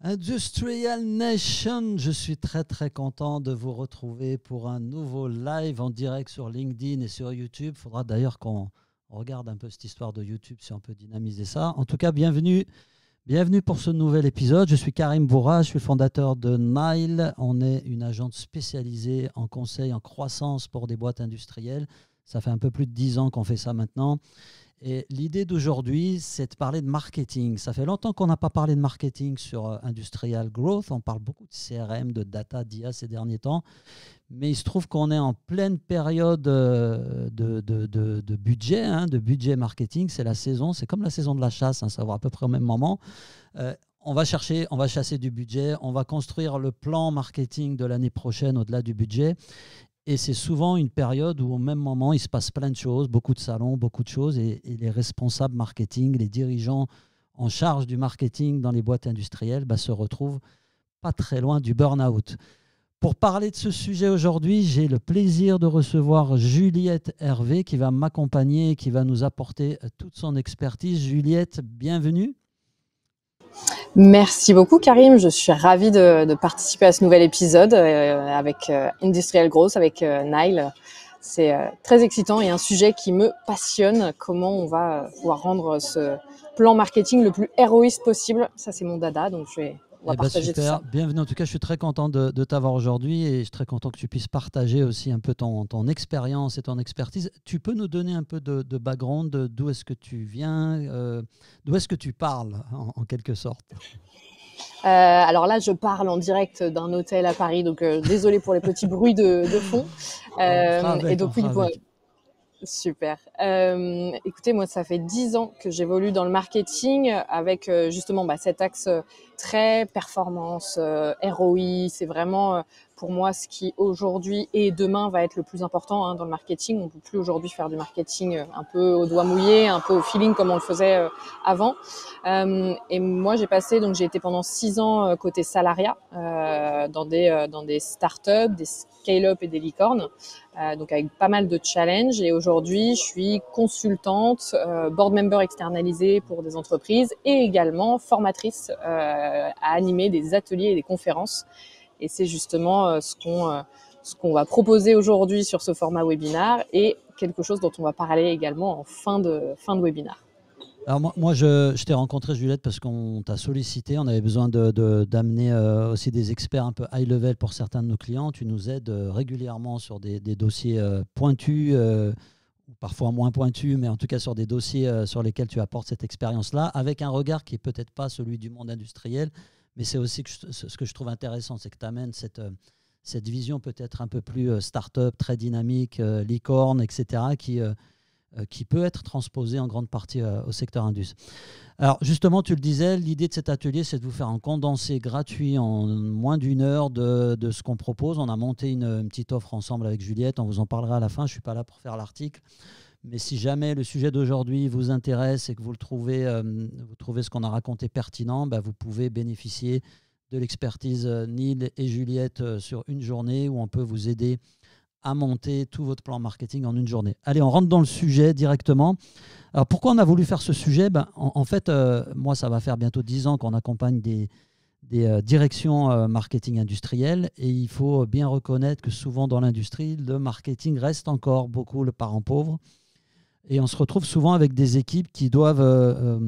Industrial Nation, je suis très content de vous retrouver pour un nouveau live en direct sur LinkedIn et sur YouTube. Il faudra d'ailleurs qu'on regarde un peu cette histoire de YouTube si on peut dynamiser ça. En tout cas, bienvenue pour ce nouvel épisode. Je suis Karim Bourra, je suis le fondateur de Nile. On est une agence spécialisée en conseil en croissance pour des boîtes industrielles. Ça fait un peu plus de 10 ans qu'on fait ça maintenant. Et l'idée d'aujourd'hui, c'est de parler de marketing. Ça fait longtemps qu'on n'a pas parlé de marketing sur Industrial Growth. On parle beaucoup de CRM, de data, d'IA ces derniers temps. Mais il se trouve qu'on est en pleine période de budget, de budget marketing. C'est la saison, c'est comme la saison de la chasse, ça va à peu près au même moment. On va chasser du budget, on va construire le plan marketing de l'année prochaine au-delà du budget. Et c'est souvent une période où au même moment, il se passe plein de choses, beaucoup de salons, beaucoup de choses. Et les responsables marketing, les dirigeants en charge du marketing dans les boîtes industrielles se retrouvent pas très loin du burn-out. Pour parler de ce sujet aujourd'hui, j'ai le plaisir de recevoir Juliette Hervé qui va m'accompagner et qui va nous apporter toute son expertise. Juliette, bienvenue. Merci beaucoup Karim, je suis ravie de participer à ce nouvel épisode avec Industrial Growth, avec Nile. C'est très excitant et un sujet qui me passionne, comment on va pouvoir rendre ce plan marketing le plus héroïste possible. Ça c'est mon dada, donc on va partager super. tout ça. Bienvenue, en tout cas je suis très content de t'avoir aujourd'hui et je suis très content que tu puisses partager aussi un peu ton expérience et ton expertise. Tu peux nous donner un peu de background, d'où est-ce que tu viens, d'où est-ce que tu parles en quelque sorte? Alors là, je parle en direct d'un hôtel à Paris, donc désolé pour les petits bruits de fond. Et donc oui, super. Écoutez, moi, ça fait 10 ans que j'évolue dans le marketing avec justement cet axe très performance, ROI. C'est vraiment pour moi ce qui aujourd'hui et demain va être le plus important dans le marketing. On ne peut plus aujourd'hui faire du marketing un peu au doigt mouillé, un peu au feeling comme on le faisait avant. Et moi, j'ai été pendant 6 ans côté salariat dans des startups, des scale-up et des licornes. Donc avec pas mal de challenges, et aujourd'hui je suis consultante, board member externalisée pour des entreprises et également formatrice à animer des ateliers et des conférences, et c'est justement ce qu'on va proposer aujourd'hui sur ce format webinar et quelque chose dont on va parler également en fin de webinaire. Alors moi je t'ai rencontré Juliette parce qu'on t'a sollicité, on avait besoin d'amener aussi des experts un peu high level pour certains de nos clients. Tu nous aides régulièrement sur des dossiers pointus, ou parfois moins pointus, mais en tout cas sur des dossiers sur lesquels tu apportes cette expérience-là, avec un regard qui n'est peut-être pas celui du monde industriel, mais c'est aussi ce que je trouve intéressant, c'est que tu amènes cette vision peut-être un peu plus start-up, très dynamique, licorne, etc., qui peut être transposé en grande partie au secteur indus. Alors justement, tu le disais, l'idée de cet atelier, c'est de vous faire un condensé gratuit en moins d'une heure de ce qu'on propose. On a monté une petite offre ensemble avec Juliette, on vous en parlera à la fin, je ne suis pas là pour faire l'article. Mais si jamais le sujet d'aujourd'hui vous intéresse et que vous trouvez ce qu'on a raconté pertinent, vous pouvez bénéficier de l'expertise Neil et Juliette sur une journée où on peut vous aider à monter tout votre plan marketing en une journée. Allez, on rentre dans le sujet directement. Alors, pourquoi on a voulu faire ce sujet? En fait, moi, ça va faire bientôt 10 ans qu'on accompagne des directions marketing industrielles, et il faut bien reconnaître que souvent dans l'industrie, le marketing reste encore beaucoup le parent pauvre, et on se retrouve souvent avec des équipes qui doivent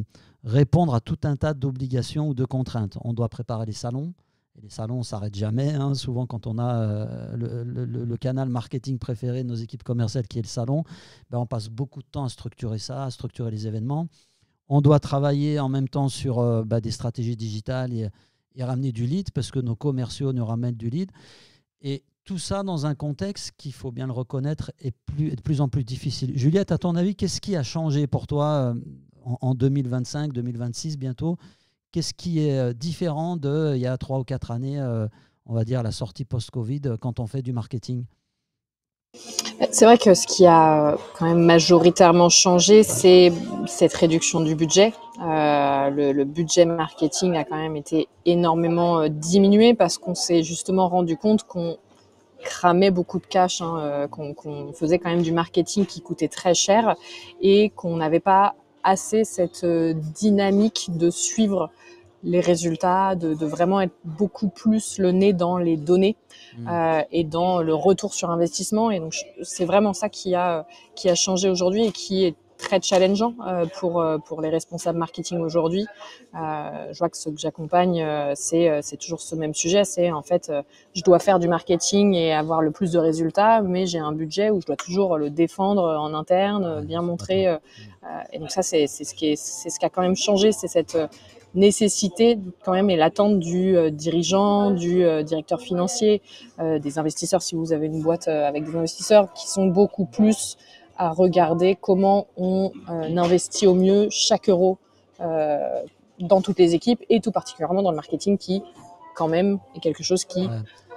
répondre à tout un tas d'obligations ou de contraintes. On doit préparer les salons. Et les salons, on ne s'arrête jamais. Souvent, quand on a le canal marketing préféré de nos équipes commerciales, qui est le salon, on passe beaucoup de temps à structurer ça, à structurer les événements. On doit travailler en même temps sur des stratégies digitales et ramener du lead, parce que nos commerciaux nous ramènent du lead. Et tout ça dans un contexte qu'il faut bien le reconnaître est de plus en plus difficile. Juliette, à ton avis, qu'est-ce qui a changé pour toi en 2025, 2026 bientôt? Qu'est-ce qui est différent d'il y a 3 ou 4 années, on va dire la sortie post-Covid, quand on fait du marketing? C'est vrai que ce qui a quand même majoritairement changé, c'est cette réduction du budget. Le budget marketing a quand même été énormément diminué parce qu'on s'est justement rendu compte qu'on cramait beaucoup de cash, qu'on faisait quand même du marketing qui coûtait très cher et qu'on n'avait pas assez cette dynamique de suivre les résultats, de vraiment être beaucoup plus le nez dans les données et dans le retour sur investissement. Et donc, c'est vraiment ça qui a changé aujourd'hui et qui est très challengeant pour les responsables marketing aujourd'hui. Je vois que ceux que j'accompagne, c'est toujours ce même sujet. C'est en fait, je dois faire du marketing et avoir le plus de résultats, mais j'ai un budget où je dois toujours le défendre en interne, bien montrer. Et donc ça, c'est ce qui a quand même changé, c'est cette nécessité quand même et l'attente du dirigeant, du directeur financier, des investisseurs si vous avez une boîte avec des investisseurs qui sont beaucoup plus à regarder comment on investit au mieux chaque euro dans toutes les équipes et tout particulièrement dans le marketing qui quand même est quelque chose qui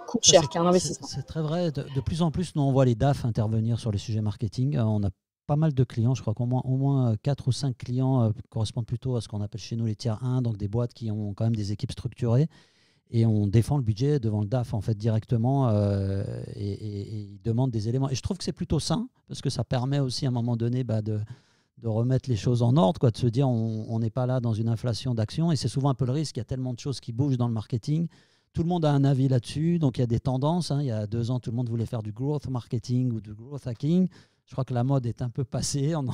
coûte cher, qui est un investissement. C'est très vrai. De plus en plus, nous on voit les DAF intervenir sur les sujets marketing. On a pas mal de clients, je crois qu'au moins 4 ou 5 clients correspondent plutôt à ce qu'on appelle chez nous les tiers 1, donc des boîtes qui ont quand même des équipes structurées. Et on défend le budget devant le DAF en fait directement et ils demandent des éléments. Et je trouve que c'est plutôt sain parce que ça permet aussi à un moment donné de remettre les choses en ordre, quoi, de se dire on n'est pas là dans une inflation d'actions. Et c'est souvent un peu le risque, il y a tellement de choses qui bougent dans le marketing. Tout le monde a un avis là-dessus, donc il y a des tendances. Il y a 2 ans, tout le monde voulait faire du growth marketing ou du growth hacking. Je crois que la mode est un peu passée, on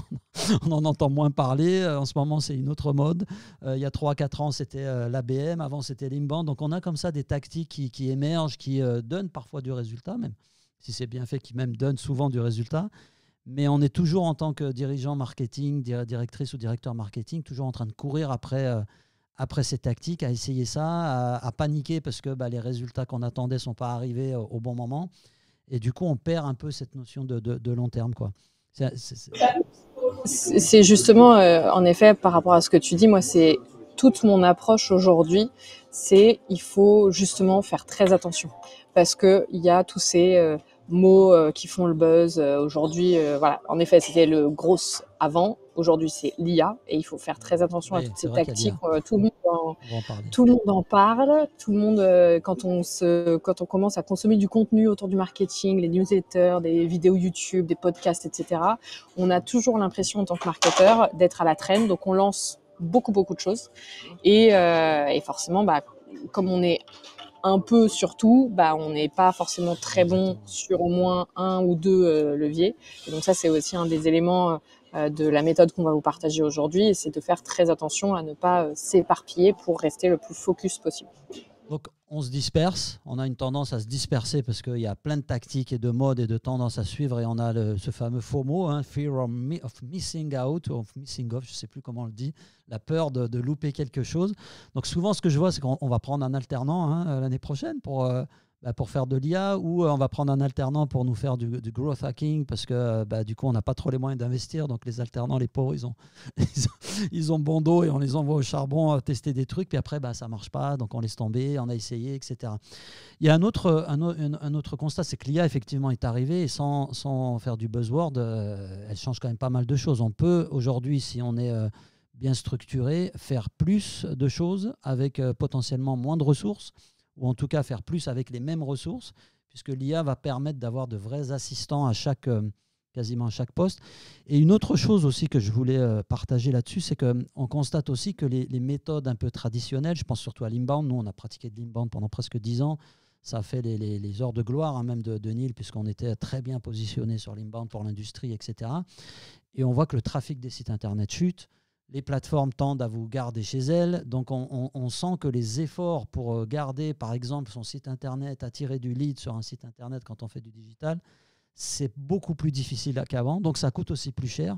en entend moins parler. En ce moment, c'est une autre mode. Il y a 3-4 ans, c'était l'ABM, avant c'était l'inbound. Donc on a comme ça des tactiques qui émergent, qui donnent parfois du résultat, même si c'est bien fait, qui même donnent souvent du résultat. Mais on est toujours en tant que dirigeant marketing, directrice ou directeur marketing, toujours en train de courir après ces tactiques, à essayer ça, à paniquer parce que les résultats qu'on attendait ne sont pas arrivés au bon moment. Et du coup, on perd un peu cette notion de long terme, quoi. C'est justement, en effet, par rapport à ce que tu dis, moi, c'est toute mon approche aujourd'hui, c'est il faut justement faire très attention parce que il y a tous ces mots qui font le buzz aujourd'hui. Voilà, en effet, c'était le gros avant. Aujourd'hui, c'est l'IA et il faut faire très attention à toutes ces tactiques. Tout le monde en parle. Tout le monde, quand on commence à consommer du contenu autour du marketing, les newsletters, des vidéos YouTube, des podcasts, etc., on a toujours l'impression en tant que marketeur d'être à la traîne. Donc, on lance beaucoup de choses. Et forcément, comme on est un peu sur tout, on n'est pas forcément très bon sur au moins un ou deux leviers. Et donc ça, c'est aussi un des éléments de la méthode qu'on va vous partager aujourd'hui, c'est de faire très attention à ne pas s'éparpiller pour rester le plus focus possible. Donc on se disperse, on a une tendance à se disperser parce qu'il y a plein de tactiques et de modes et de tendances à suivre et on a ce fameux FOMO, Fear of missing out, ou of missing off, je ne sais plus comment on le dit, la peur de louper quelque chose. Donc souvent ce que je vois, c'est qu'on va prendre un alternant l'année prochaine pour faire de l'IA ou on va prendre un alternant pour nous faire du growth hacking parce que du coup on n'a pas trop les moyens d'investir, donc les alternants, les pauvres, ils ont bon dos et on les envoie au charbon tester des trucs, puis après ça ne marche pas, donc on laisse tomber, on a essayé, etc. Il y a un autre constat, c'est que l'IA effectivement est arrivée et sans faire du buzzword, elle change quand même pas mal de choses. On peut aujourd'hui, si on est bien structuré, faire plus de choses avec potentiellement moins de ressources, ou en tout cas faire plus avec les mêmes ressources, puisque l'IA va permettre d'avoir de vrais assistants quasiment à chaque poste. Et une autre chose aussi que je voulais partager là-dessus, c'est qu'on constate aussi que les méthodes un peu traditionnelles, je pense surtout à l'inbound, nous on a pratiqué de l'inbound pendant presque 10 ans, ça a fait les heures de gloire même de Neil, puisqu'on était très bien positionné sur l'inbound pour l'industrie, etc. Et on voit que le trafic des sites internet chute. Les plateformes tendent à vous garder chez elles. Donc, on sent que les efforts pour garder, par exemple, son site Internet, attirer du lead sur un site Internet quand on fait du digital, c'est beaucoup plus difficile qu'avant. Donc, ça coûte aussi plus cher.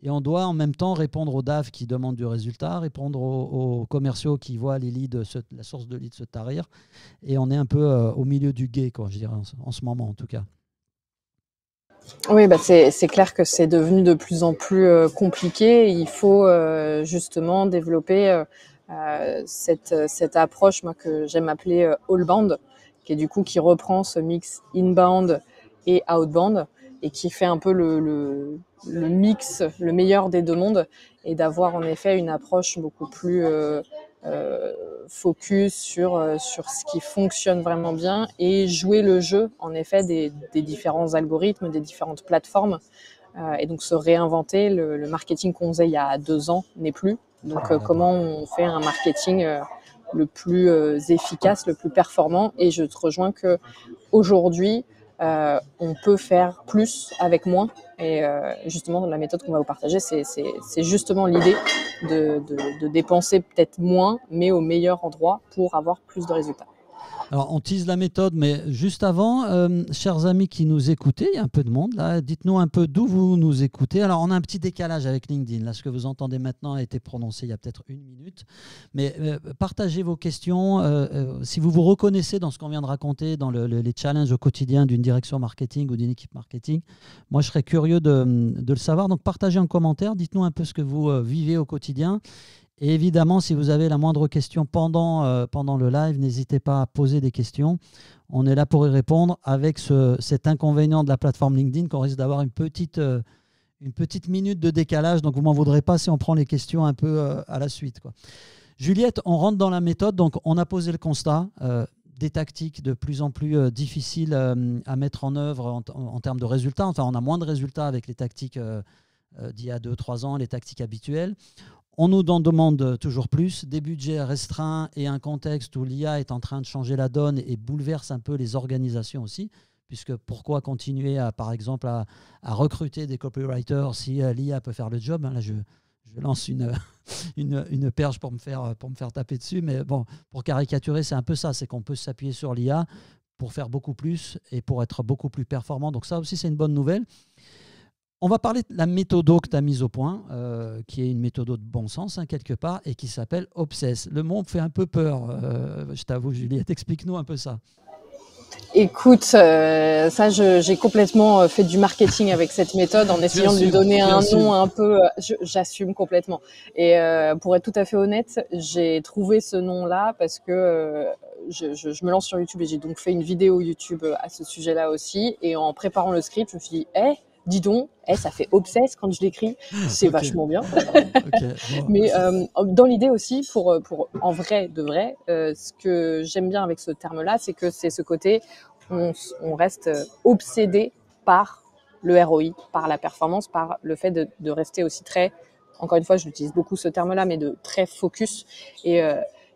Et on doit en même temps répondre aux DAF qui demandent du résultat, répondre aux commerciaux qui voient les leads, la source de leads se tarir. Et on est un peu au milieu du gué, quoi, je dirais, en ce moment en tout cas. Oui, c'est clair que c'est devenu de plus en plus compliqué. Il faut justement développer cette approche que j'aime appeler all-bound, qui reprend ce mix inbound et outbound et qui fait un peu le mix, le meilleur des deux mondes, et d'avoir en effet une approche beaucoup plus focus sur ce qui fonctionne vraiment bien et jouer le jeu en effet des différents algorithmes, des différentes plateformes, et donc se réinventer. Le marketing qu'on faisait il y a 2 ans n'est plus. Donc comment on fait un marketing le plus efficace, le plus performant. Et je te rejoins que aujourd'hui, on peut faire plus avec moins. Et justement, dans la méthode qu'on va vous partager, c'est justement l'idée de dépenser peut-être moins, mais au meilleur endroit pour avoir plus de résultats. Alors, on tease la méthode, mais juste avant, chers amis qui nous écoutez, il y a un peu de monde là, dites-nous un peu d'où vous nous écoutez. Alors, on a un petit décalage avec LinkedIn. Là, ce que vous entendez maintenant a été prononcé il y a peut-être 1 minute. Mais partagez vos questions. Si vous vous reconnaissez dans ce qu'on vient de raconter, dans les challenges au quotidien d'une direction marketing ou d'une équipe marketing, moi, je serais curieux de le savoir. Donc, partagez en commentaire. Dites-nous un peu ce que vous vivez au quotidien. Et évidemment, si vous avez la moindre question pendant le live, n'hésitez pas à poser des questions. On est là pour y répondre avec cet inconvénient de la plateforme LinkedIn qu'on risque d'avoir une petite minute de décalage. Donc, vous ne m'en voudrez pas si on prend les questions un peu à la suite, quoi. Juliette, on rentre dans la méthode. Donc, on a posé le constat. Des tactiques de plus en plus difficiles à mettre en œuvre en termes de résultats. Enfin, on a moins de résultats avec les tactiques d'il y a 2-3 ans, les tactiques habituelles. On nous en demande toujours plus, des budgets restreints et un contexte où l'IA est en train de changer la donne et bouleverse un peu les organisations aussi, puisque pourquoi continuer par exemple à recruter des copywriters si l'IA peut faire le job, hein. Là, je lance une perche pour me faire taper dessus, mais bon, pour caricaturer, c'est un peu ça, c'est qu'on peut s'appuyer sur l'IA pour faire beaucoup plus et pour être beaucoup plus performant. Donc ça aussi, c'est une bonne nouvelle. On va parler de la méthode que tu as mise au point, qui est une méthode de bon sens, hein, quelque part, et qui s'appelle Obsess. Le mot me fait un peu peur, je t'avoue, Juliette. Explique-nous un peu ça. Écoute, ça, j'ai complètement fait du marketing avec cette méthode en essayant de lui donner un nom un peu. J'assume complètement. Et pour être tout à fait honnête, j'ai trouvé ce nom-là parce que je me lance sur YouTube et j'ai donc fait une vidéo YouTube à ce sujet-là aussi. Et en préparant le script, je me suis dit, dis donc, ça fait Obsess quand je l'écris, c'est vachement bien. Bon. Mais dans l'idée aussi, pour en vrai de vrai, ce que j'aime bien avec ce terme-là, c'est que c'est ce côté, on reste obsédé par le ROI, par la performance, par le fait de rester aussi très, encore une fois, je l'utilise beaucoup ce terme-là, mais de très focus. Et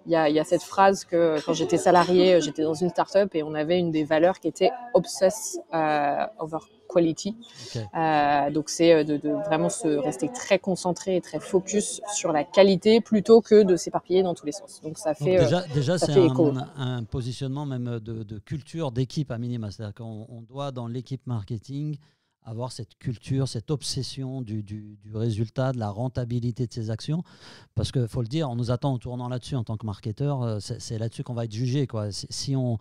il y a cette phrase que quand j'étais salariée, j'étais dans une start-up et on avait une des valeurs qui était obsess over quality. Okay. Donc c'est de vraiment rester très concentré et très focus sur la qualité plutôt que de s'éparpiller dans tous les sens. Donc ça fait déjà ça c'est fait un positionnement même de culture d'équipe à minima. C'est-à-dire qu'on doit dans l'équipe marketing avoir cette culture, cette obsession du résultat, de la rentabilité de ses actions. Parce qu'il faut le dire, on nous attend en tournant là-dessus en tant que marketeur. C'est là-dessus qu'on va être jugé, quoi. Si on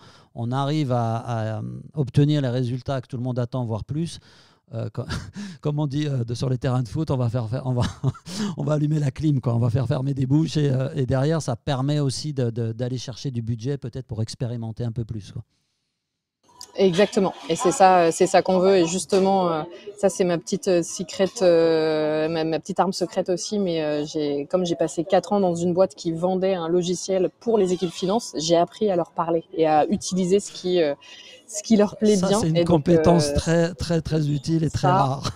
arrive à obtenir les résultats que tout le monde attend, voire plus, comme on dit sur les terrains de foot, on va allumer la clim, quoi. On va faire fermer des bouches et derrière, ça permet aussi d'aller chercher du budget peut-être pour expérimenter un peu plus, quoi. Exactement, et c'est ça qu'on veut. Et justement, ça c'est ma petite secret, ma petite arme secrète aussi. Mais comme j'ai passé 4 ans dans une boîte qui vendait un logiciel pour les équipes finance, j'ai appris à leur parler et à utiliser ce qui leur plaît bien. C'est une compétence très très très utile et très rare.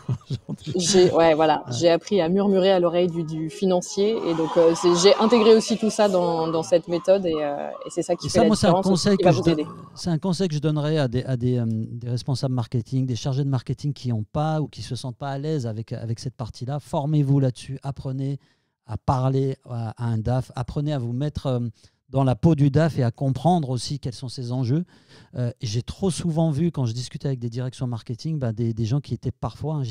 J'ai appris à murmurer à l'oreille du financier, et donc j'ai intégré aussi tout ça dans cette méthode, et c'est ça qui fait la différence. C'est un conseil que je donnerais à des responsables marketing, des chargés de marketing qui n'ont pas ou qui se sentent pas à l'aise avec cette partie-là. Formez-vous là-dessus, apprenez à parler à un DAF, apprenez à vous mettre dans la peau du DAF et à comprendre aussi quels sont ses enjeux. J'ai trop souvent vu, quand je discutais avec des directions marketing, des gens qui étaient parfois,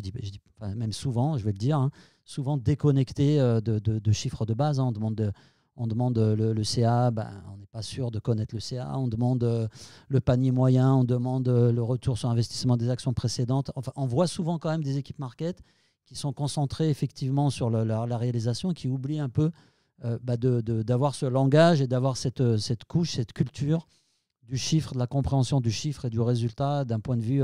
même souvent, je vais le dire, souvent déconnectés de chiffres de base. On demande le CA, on n'est pas sûr de connaître le CA. On demande le panier moyen, on demande le retour sur investissement des actions précédentes. Enfin, on voit souvent quand même des équipes market qui sont concentrées effectivement sur la réalisation et qui oublient un peu d'avoir ce langage et d'avoir cette couche, cette culture du chiffre, de la compréhension du chiffre et du résultat d'un point de vue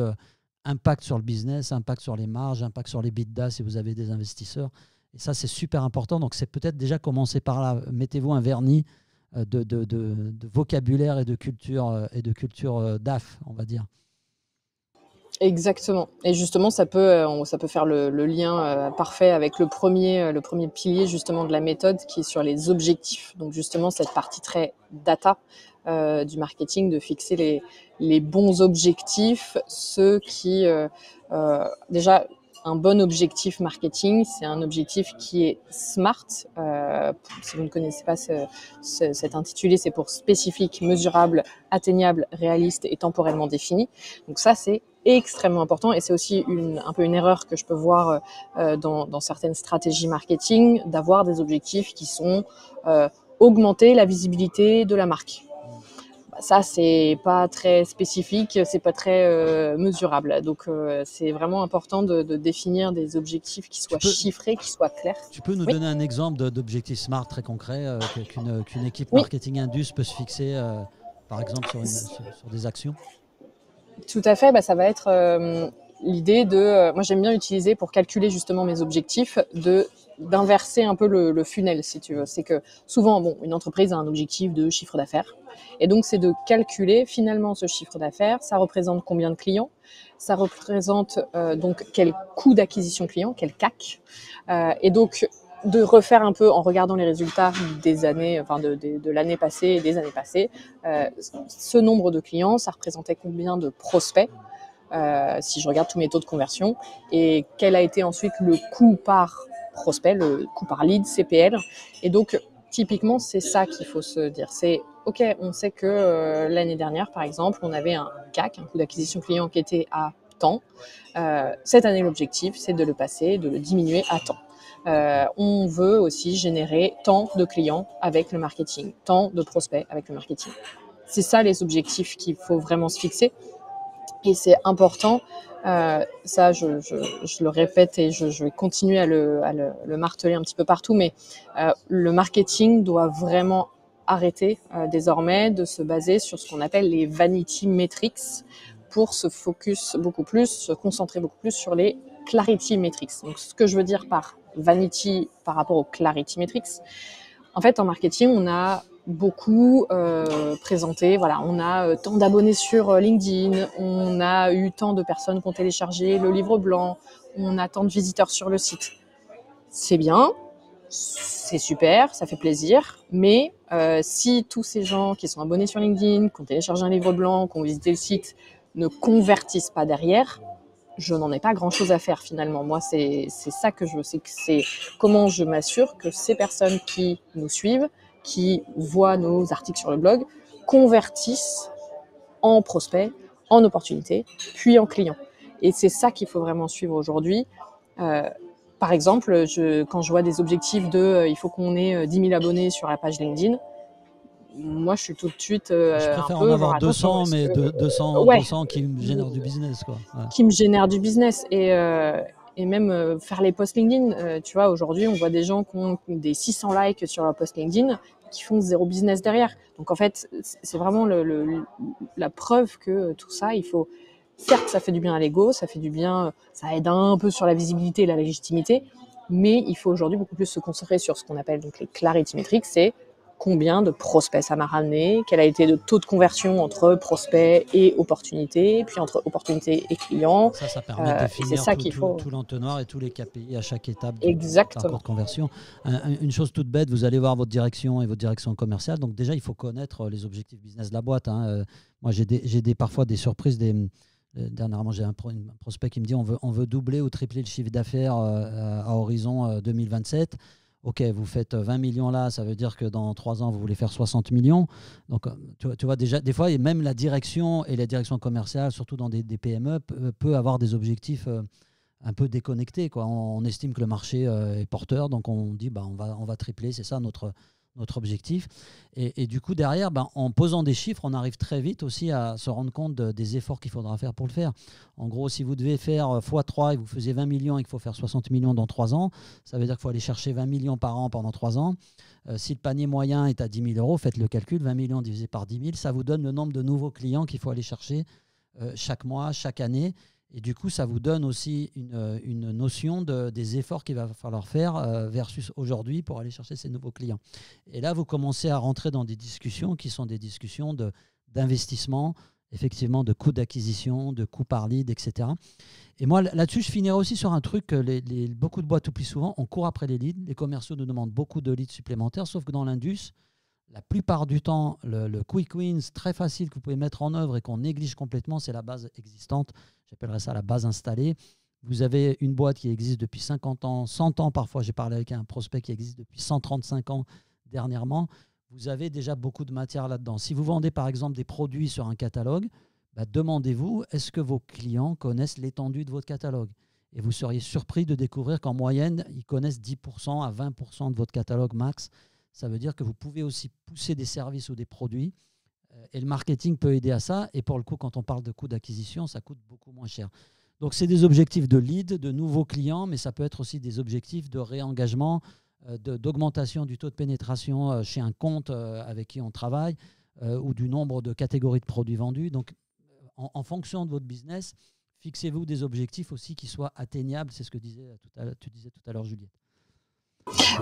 impact sur le business, impact sur les marges, impact sur les EBITDA si vous avez des investisseurs. Et ça, c'est super important. Donc, c'est peut-être déjà commencer par là. Mettez-vous un vernis de vocabulaire et de culture DAF, on va dire. Exactement. Et justement, ça peut faire le lien parfait avec le premier pilier justement de la méthode qui est sur les objectifs. Donc justement, cette partie très data du marketing, de fixer les bons objectifs, ceux qui déjà un bon objectif marketing, c'est un objectif qui est SMART. Si vous ne connaissez pas cet intitulé, c'est pour spécifique, mesurable, atteignable, réaliste et temporellement défini. Donc ça, c'est extrêmement important et c'est aussi un peu une erreur que je peux voir dans certaines stratégies marketing, d'avoir des objectifs qui sont augmenter la visibilité de la marque. Ça, c'est pas très spécifique, c'est pas très mesurable. Donc, c'est vraiment important de définir des objectifs qui soient chiffrés, qui soient clairs. Tu peux nous Oui. donner un exemple d'objectif SMART très concret qu'une équipe Oui, marketing Indus peut se fixer, par exemple, sur des actions? tout à fait. Bah, ça va être l'idée de. Moi, j'aime bien utiliser pour calculer justement mes objectifs d'inverser un peu le funnel, si tu veux. C'est que souvent, bon, une entreprise a un objectif de chiffre d'affaires. Et donc, c'est de calculer finalement ce chiffre d'affaires. Ça représente combien de clients? Ça représente donc quel coût d'acquisition client, quel CAC. Et donc, de refaire un peu en regardant les résultats des années, enfin de l'année passée et des années passées, ce nombre de clients, ça représentait combien de prospects, si je regarde tous mes taux de conversion, et quel a été ensuite le coût par prospect, le coût par lead, CPL. Et donc, typiquement, c'est ça qu'il faut se dire. C'est, OK, on sait que l'année dernière, par exemple, on avait un CAC, un coût d'acquisition client qui était à temps. Cette année, l'objectif, c'est de le passer, de le diminuer à temps. On veut aussi générer tant de clients avec le marketing, tant de prospects avec le marketing. C'est ça les objectifs qu'il faut vraiment se fixer. Et c'est important, ça je le répète et je vais continuer à le marteler un petit peu partout, mais le marketing doit vraiment arrêter désormais de se baser sur ce qu'on appelle les vanity metrics pour se focus beaucoup plus, se concentrer beaucoup plus sur les clarity metrics. Donc ce que je veux dire par vanity par rapport aux clarity metrics, en fait, en marketing, on a beaucoup présenté, voilà, on a tant d'abonnés sur LinkedIn, on a eu tant de personnes qui ont téléchargé le livre blanc, on a tant de visiteurs sur le site. C'est bien, c'est super, ça fait plaisir, mais si tous ces gens qui sont abonnés sur LinkedIn, qui ont téléchargé un livre blanc, qui ont visité le site, ne convertissent pas derrière, je n'en ai pas grand-chose à faire finalement. Moi, c'est ça que je veux, c'est comment je m'assure que ces personnes qui nous suivent, qui voient nos articles sur le blog, convertissent en prospects, en opportunités, puis en clients. Et c'est ça qu'il faut vraiment suivre aujourd'hui. Par exemple, quand je vois des objectifs il faut qu'on ait 10 000 abonnés sur la page LinkedIn, moi, je suis tout de suite Je un préfère en peu genre, avoir attention, 200, mais 200, ouais, 200 qui me génèrent du business, quoi. Ouais. qui me génère du business et même faire les posts LinkedIn. Tu vois, aujourd'hui, on voit des gens qui ont des 600 likes sur leur post LinkedIn qui font zéro business derrière. Donc en fait, c'est vraiment la preuve que tout ça, il faut. Certes, ça fait du bien à l'ego, ça fait du bien, ça aide un peu sur la visibilité et la légitimité, mais il faut aujourd'hui beaucoup plus se concentrer sur ce qu'on appelle donc les clarity metrics, c'est combien de prospects ça m'a ramené, quel a été le taux de conversion entre prospects et opportunités, puis entre opportunités et clients. Ça permet de Et c'est définir ça qu'il faut. tout l'entonnoir et tous les KPI à chaque étape du parcours Exactement. de conversion. Une chose toute bête, vous allez voir votre direction et votre direction commerciale. Donc déjà, il faut connaître les objectifs business de la boîte. Moi, j'ai parfois des surprises. Dernièrement, j'ai un prospect qui me dit on veut doubler ou tripler le chiffre d'affaires à horizon 2027. OK, vous faites 20 millions là, ça veut dire que dans 3 ans, vous voulez faire 60 millions. Donc, tu vois déjà, des fois, et même la direction et la direction commerciale, surtout dans des PME, peut avoir des objectifs un peu déconnectés, quoi. On estime que le marché est porteur, donc on dit on va tripler, c'est ça notre objectif. Et du coup, derrière, en posant des chiffres, on arrive très vite aussi à se rendre compte des efforts qu'il faudra faire pour le faire. En gros, si vous devez faire x3 et vous faisiez 20 millions et qu'il faut faire 60 millions dans 3 ans, ça veut dire qu'il faut aller chercher 20 millions par an pendant 3 ans. Si le panier moyen est à 10 000 euros, faites le calcul, 20 millions divisé par 10 000, ça vous donne le nombre de nouveaux clients qu'il faut aller chercher chaque mois, chaque année. Et du coup, ça vous donne aussi une notion des efforts qu'il va falloir faire versus aujourd'hui pour aller chercher ces nouveaux clients. Et là, vous commencez à rentrer dans des discussions qui sont des discussions d'investissement effectivement de coûts d'acquisition, de coûts par lead, etc. Et moi, là-dessus, je finirai aussi sur un truc que beaucoup de boîtes oublient souvent. On court après les leads. Les commerciaux nous demandent beaucoup de leads supplémentaires, sauf que dans l'Indus, la plupart du temps, le quick wins très facile que vous pouvez mettre en œuvre et qu'on néglige complètement, c'est la base existante. J'appellerais ça la base installée. Vous avez une boîte qui existe depuis 50 ans, 100 ans parfois. J'ai parlé avec un prospect qui existe depuis 135 ans dernièrement. Vous avez déjà beaucoup de matière là-dedans. Si vous vendez par exemple des produits sur un catalogue, demandez-vous, est-ce que vos clients connaissent l'étendue de votre catalogue? Et vous seriez surpris de découvrir qu'en moyenne, ils connaissent 10% à 20% de votre catalogue max. Ça veut dire que vous pouvez aussi pousser des services ou des produits. Et le marketing peut aider à ça. Et pour le coup, quand on parle de coût d'acquisition, ça coûte beaucoup moins cher. Donc, c'est des objectifs de lead, de nouveaux clients, mais ça peut être aussi des objectifs de réengagement, d'augmentation du taux de pénétration chez un compte avec qui on travaille ou du nombre de catégories de produits vendus. Donc, en fonction de votre business, fixez-vous des objectifs aussi qui soient atteignables. C'est ce que tu disais tout à l'heure, Juliette.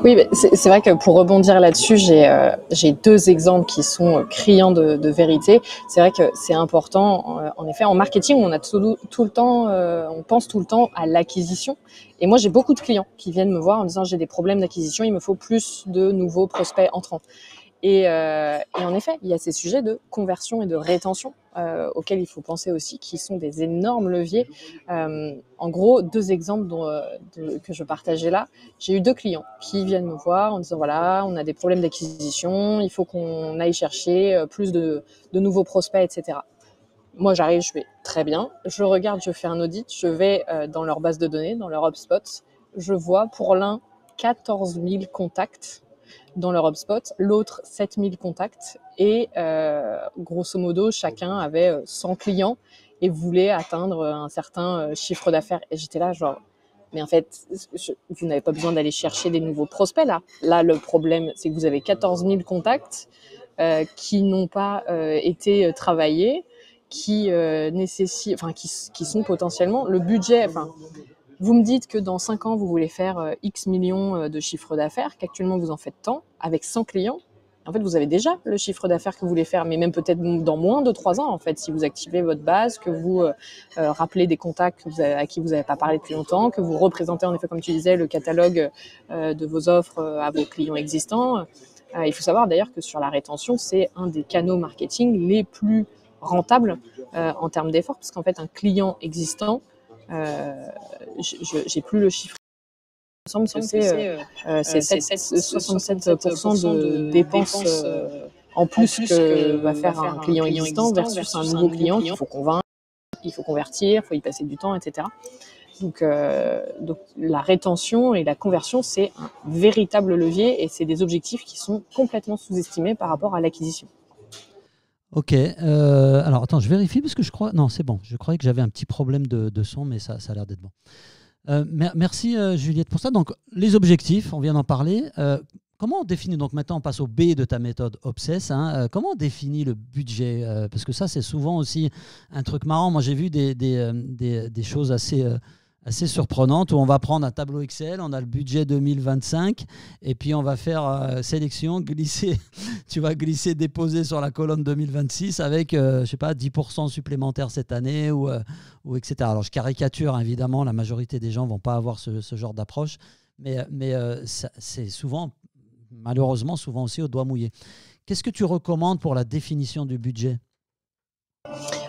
Oui, c'est vrai que pour rebondir là-dessus, j'ai deux exemples qui sont criants de vérité. C'est vrai que c'est important. En effet, en marketing, on a tout le temps, on pense tout le temps à l'acquisition. Et moi, j'ai beaucoup de clients qui viennent me voir en disant j'ai des problèmes d'acquisition, il me faut plus de nouveaux prospects entrants. Et en effet, il y a ces sujets de conversion et de rétention auxquels il faut penser aussi, qui sont des énormes leviers. En gros, deux exemples que je partageais là. J'ai eu deux clients qui viennent me voir en disant voilà, on a des problèmes d'acquisition, il faut qu'on aille chercher plus de nouveaux prospects, etc. Moi, j'arrive, je fais très bien. Je regarde, je fais un audit, je vais dans leur base de données, dans leur HubSpot. Je vois pour l'un 14 000 contacts dans leur HubSpot, l'autre 7 000 contacts et grosso modo chacun avait 100 clients et voulait atteindre un certain chiffre d'affaires. Et j'étais là genre, mais en fait, vous n'avez pas besoin d'aller chercher des nouveaux prospects là. Là, le problème, c'est que vous avez 14 000 contacts qui n'ont pas été travaillés, qui nécessitent, enfin qui sont potentiellement le budget. Enfin, vous me dites que dans 5 ans, vous voulez faire X millions de chiffre d'affaires, qu'actuellement vous en faites tant, avec 100 clients. En fait, vous avez déjà le chiffre d'affaires que vous voulez faire, mais même peut-être dans moins de 3 ans, en fait, si vous activez votre base, que vous rappelez des contacts à qui vous n'avez pas parlé depuis longtemps, que vous représentez, en effet, comme tu disais, le catalogue de vos offres à vos clients existants. Il faut savoir d'ailleurs que sur la rétention, c'est un des canaux marketing les plus rentables en termes d'efforts, parce qu'en fait, un client existant, j'ai plus le chiffre. Il me semble que c'est 67% de dépenses en plus que va faire un client existant versus un nouveau client qu'il faut convaincre, il faut convertir, il faut y passer du temps, etc. Donc la rétention et la conversion, c'est un véritable levier et c'est des objectifs qui sont complètement sous-estimés par rapport à l'acquisition. Ok, alors attends, je vérifie parce que je crois... Non, c'est bon, je croyais que j'avais un petit problème de son, mais ça a l'air d'être bon. Merci Juliette pour ça. Donc les objectifs, on vient d'en parler. Comment on définit, donc maintenant on passe au B de ta méthode Obsess, hein, comment on définit le budget parce que ça c'est souvent aussi un truc marrant. Moi j'ai vu des choses assez surprenantes où on va prendre un tableau Excel, on a le budget 2025 et puis on va faire sélection, glisser, tu vas glisser, déposer sur la colonne 2026 avec, je sais pas, 10% supplémentaires cette année ou etc. Alors je caricature évidemment, la majorité des gens ne vont pas avoir ce genre d'approche, mais c'est souvent, malheureusement, souvent aussi au doigt mouillé. Qu'est-ce que tu recommandes pour la définition du budget ?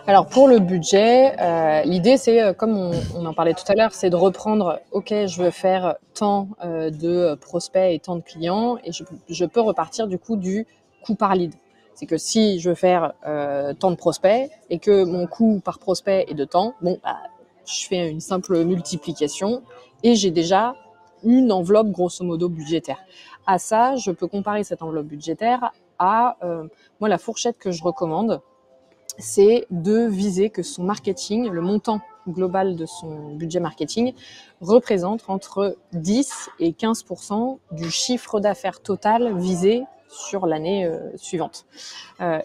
Alors pour le budget, l'idée c'est, comme on en parlait tout à l'heure, c'est de reprendre, ok, je veux faire tant de prospects et tant de clients et je peux repartir du coup du coût par lead. C'est que si je veux faire tant de prospects et que mon coût par prospect est de tant, je fais une simple multiplication et j'ai déjà une enveloppe grosso modo budgétaire. À ça, je peux comparer cette enveloppe budgétaire à moi la fourchette que je recommande, c'est de viser que son marketing, le montant global de son budget marketing, représente entre 10 et 15% du chiffre d'affaires total visé sur l'année suivante.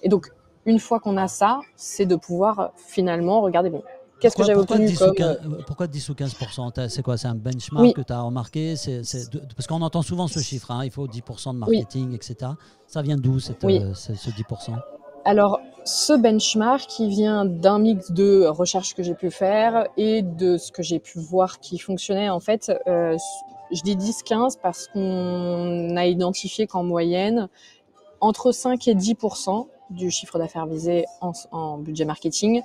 Et donc, une fois qu'on a ça, c'est de pouvoir finalement regarder, qu'est-ce que j'avais obtenu comme... Pourquoi 10 ou 15%? C'est quoi? C'est un benchmark que tu as remarqué? Parce qu'on entend souvent ce chiffre, hein, il faut 10% de marketing, etc. Ça vient d'où ce 10%? Alors, ce benchmark, il vient d'un mix de recherches que j'ai pu faire et de ce que j'ai pu voir qui fonctionnait. En fait, je dis 10-15 parce qu'on a identifié qu'en moyenne, entre 5 et 10% du chiffre d'affaires visé en budget marketing,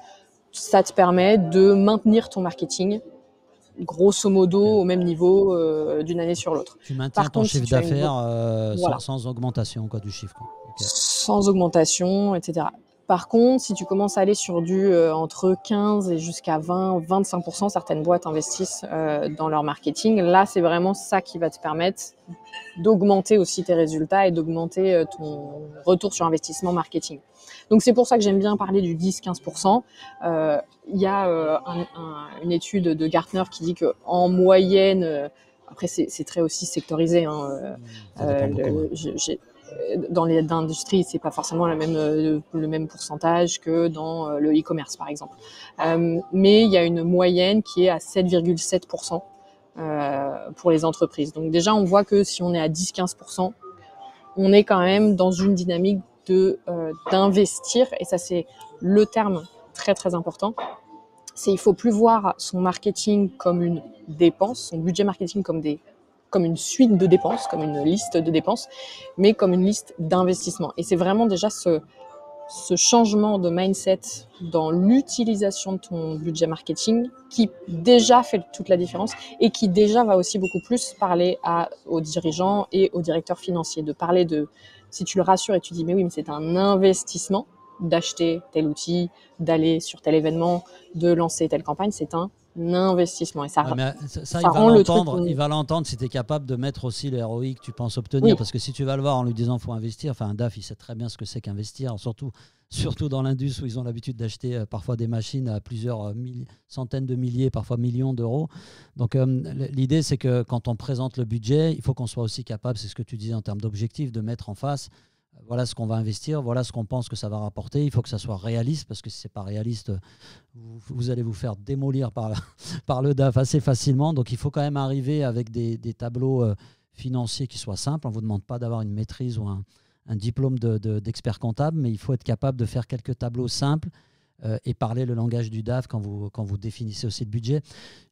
ça te permet de maintenir ton marketing grosso modo au même niveau d'une année sur l'autre. Tu maintiens Par ton contre, si chiffre tu as une d'affaires voilà, sans augmentation quoi, du chiffre, quoi. Okay. sans augmentation, etc. Par contre, si tu commences à aller sur du entre 15 et jusqu'à 20-25%, certaines boîtes investissent dans leur marketing. Là, c'est vraiment ça qui va te permettre d'augmenter aussi tes résultats et d'augmenter ton retour sur investissement marketing. Donc c'est pour ça que j'aime bien parler du 10-15%. Il y a une étude de Gartner qui dit qu'en moyenne, après c'est très aussi sectorisé, hein, Ça dépend beaucoup. dans les industries, c'est pas forcément le même pourcentage que dans le e-commerce, par exemple. Mais il y a une moyenne qui est à 7,7% pour les entreprises. Donc déjà, on voit que si on est à 10-15%, on est quand même dans une dynamique d'investir, et ça c'est le terme très très important. Il faut plus voir son marketing comme une dépense, son budget marketing comme une suite de dépenses, comme une liste de dépenses, mais comme une liste d'investissements. Et c'est vraiment déjà ce changement de mindset dans l'utilisation de ton budget marketing qui déjà fait toute la différence et qui déjà va aussi beaucoup plus parler aux dirigeants et aux directeurs financiers, de parler si tu le rassures et tu dis mais oui, mais c'est un investissement d'acheter tel outil, d'aller sur tel événement, de lancer telle campagne, c'est un investissement. Et ça, ça ça rend le truc... il va l'entendre si tu es capable de mettre aussi le ROI que tu penses obtenir. Oui. Parce que si tu vas le voir en lui disant qu'il faut investir, enfin un DAF, il sait très bien ce que c'est qu'investir, surtout dans l'industrie où ils ont l'habitude d'acheter parfois des machines à plusieurs centaines de milliers, parfois millions d'euros. Donc l'idée, c'est que quand on présente le budget, il faut qu'on soit aussi capable, c'est ce que tu disais en termes d'objectifs, de mettre en face voilà ce qu'on va investir, voilà ce qu'on pense que ça va rapporter. Il faut que ça soit réaliste, parce que si ce n'est pas réaliste, vous allez vous faire démolir par le DAF assez facilement. Donc il faut quand même arriver avec des tableaux financiers qui soient simples. On ne vous demande pas d'avoir une maîtrise ou un diplôme d'expert comptable, mais il faut être capable de faire quelques tableaux simples et parler le langage du DAF quand vous définissez aussi le budget.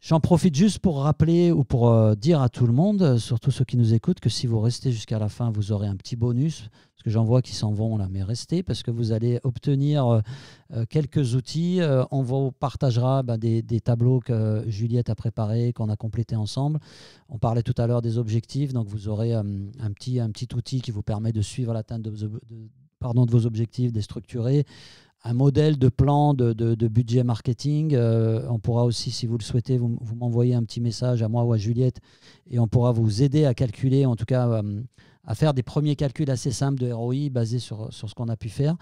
J'en profite juste pour rappeler ou pour dire à tout le monde, surtout ceux qui nous écoutent, que si vous restez jusqu'à la fin, vous aurez un petit bonus, parce que j'en vois qui s'en vont là, mais restez, parce que vous allez obtenir quelques outils. On vous partagera des tableaux que Juliette a préparés, qu'on a complétés ensemble. On parlait tout à l'heure des objectifs, donc vous aurez un petit outil qui vous permet de suivre l'atteinte de vos objectifs, des structurés, un modèle de plan de budget marketing. On pourra aussi, si vous le souhaitez, vous m'envoyez un petit message à moi ou à Juliette et on pourra vous aider à calculer, en tout cas à faire des premiers calculs assez simples de ROI basés sur ce qu'on a pu faire.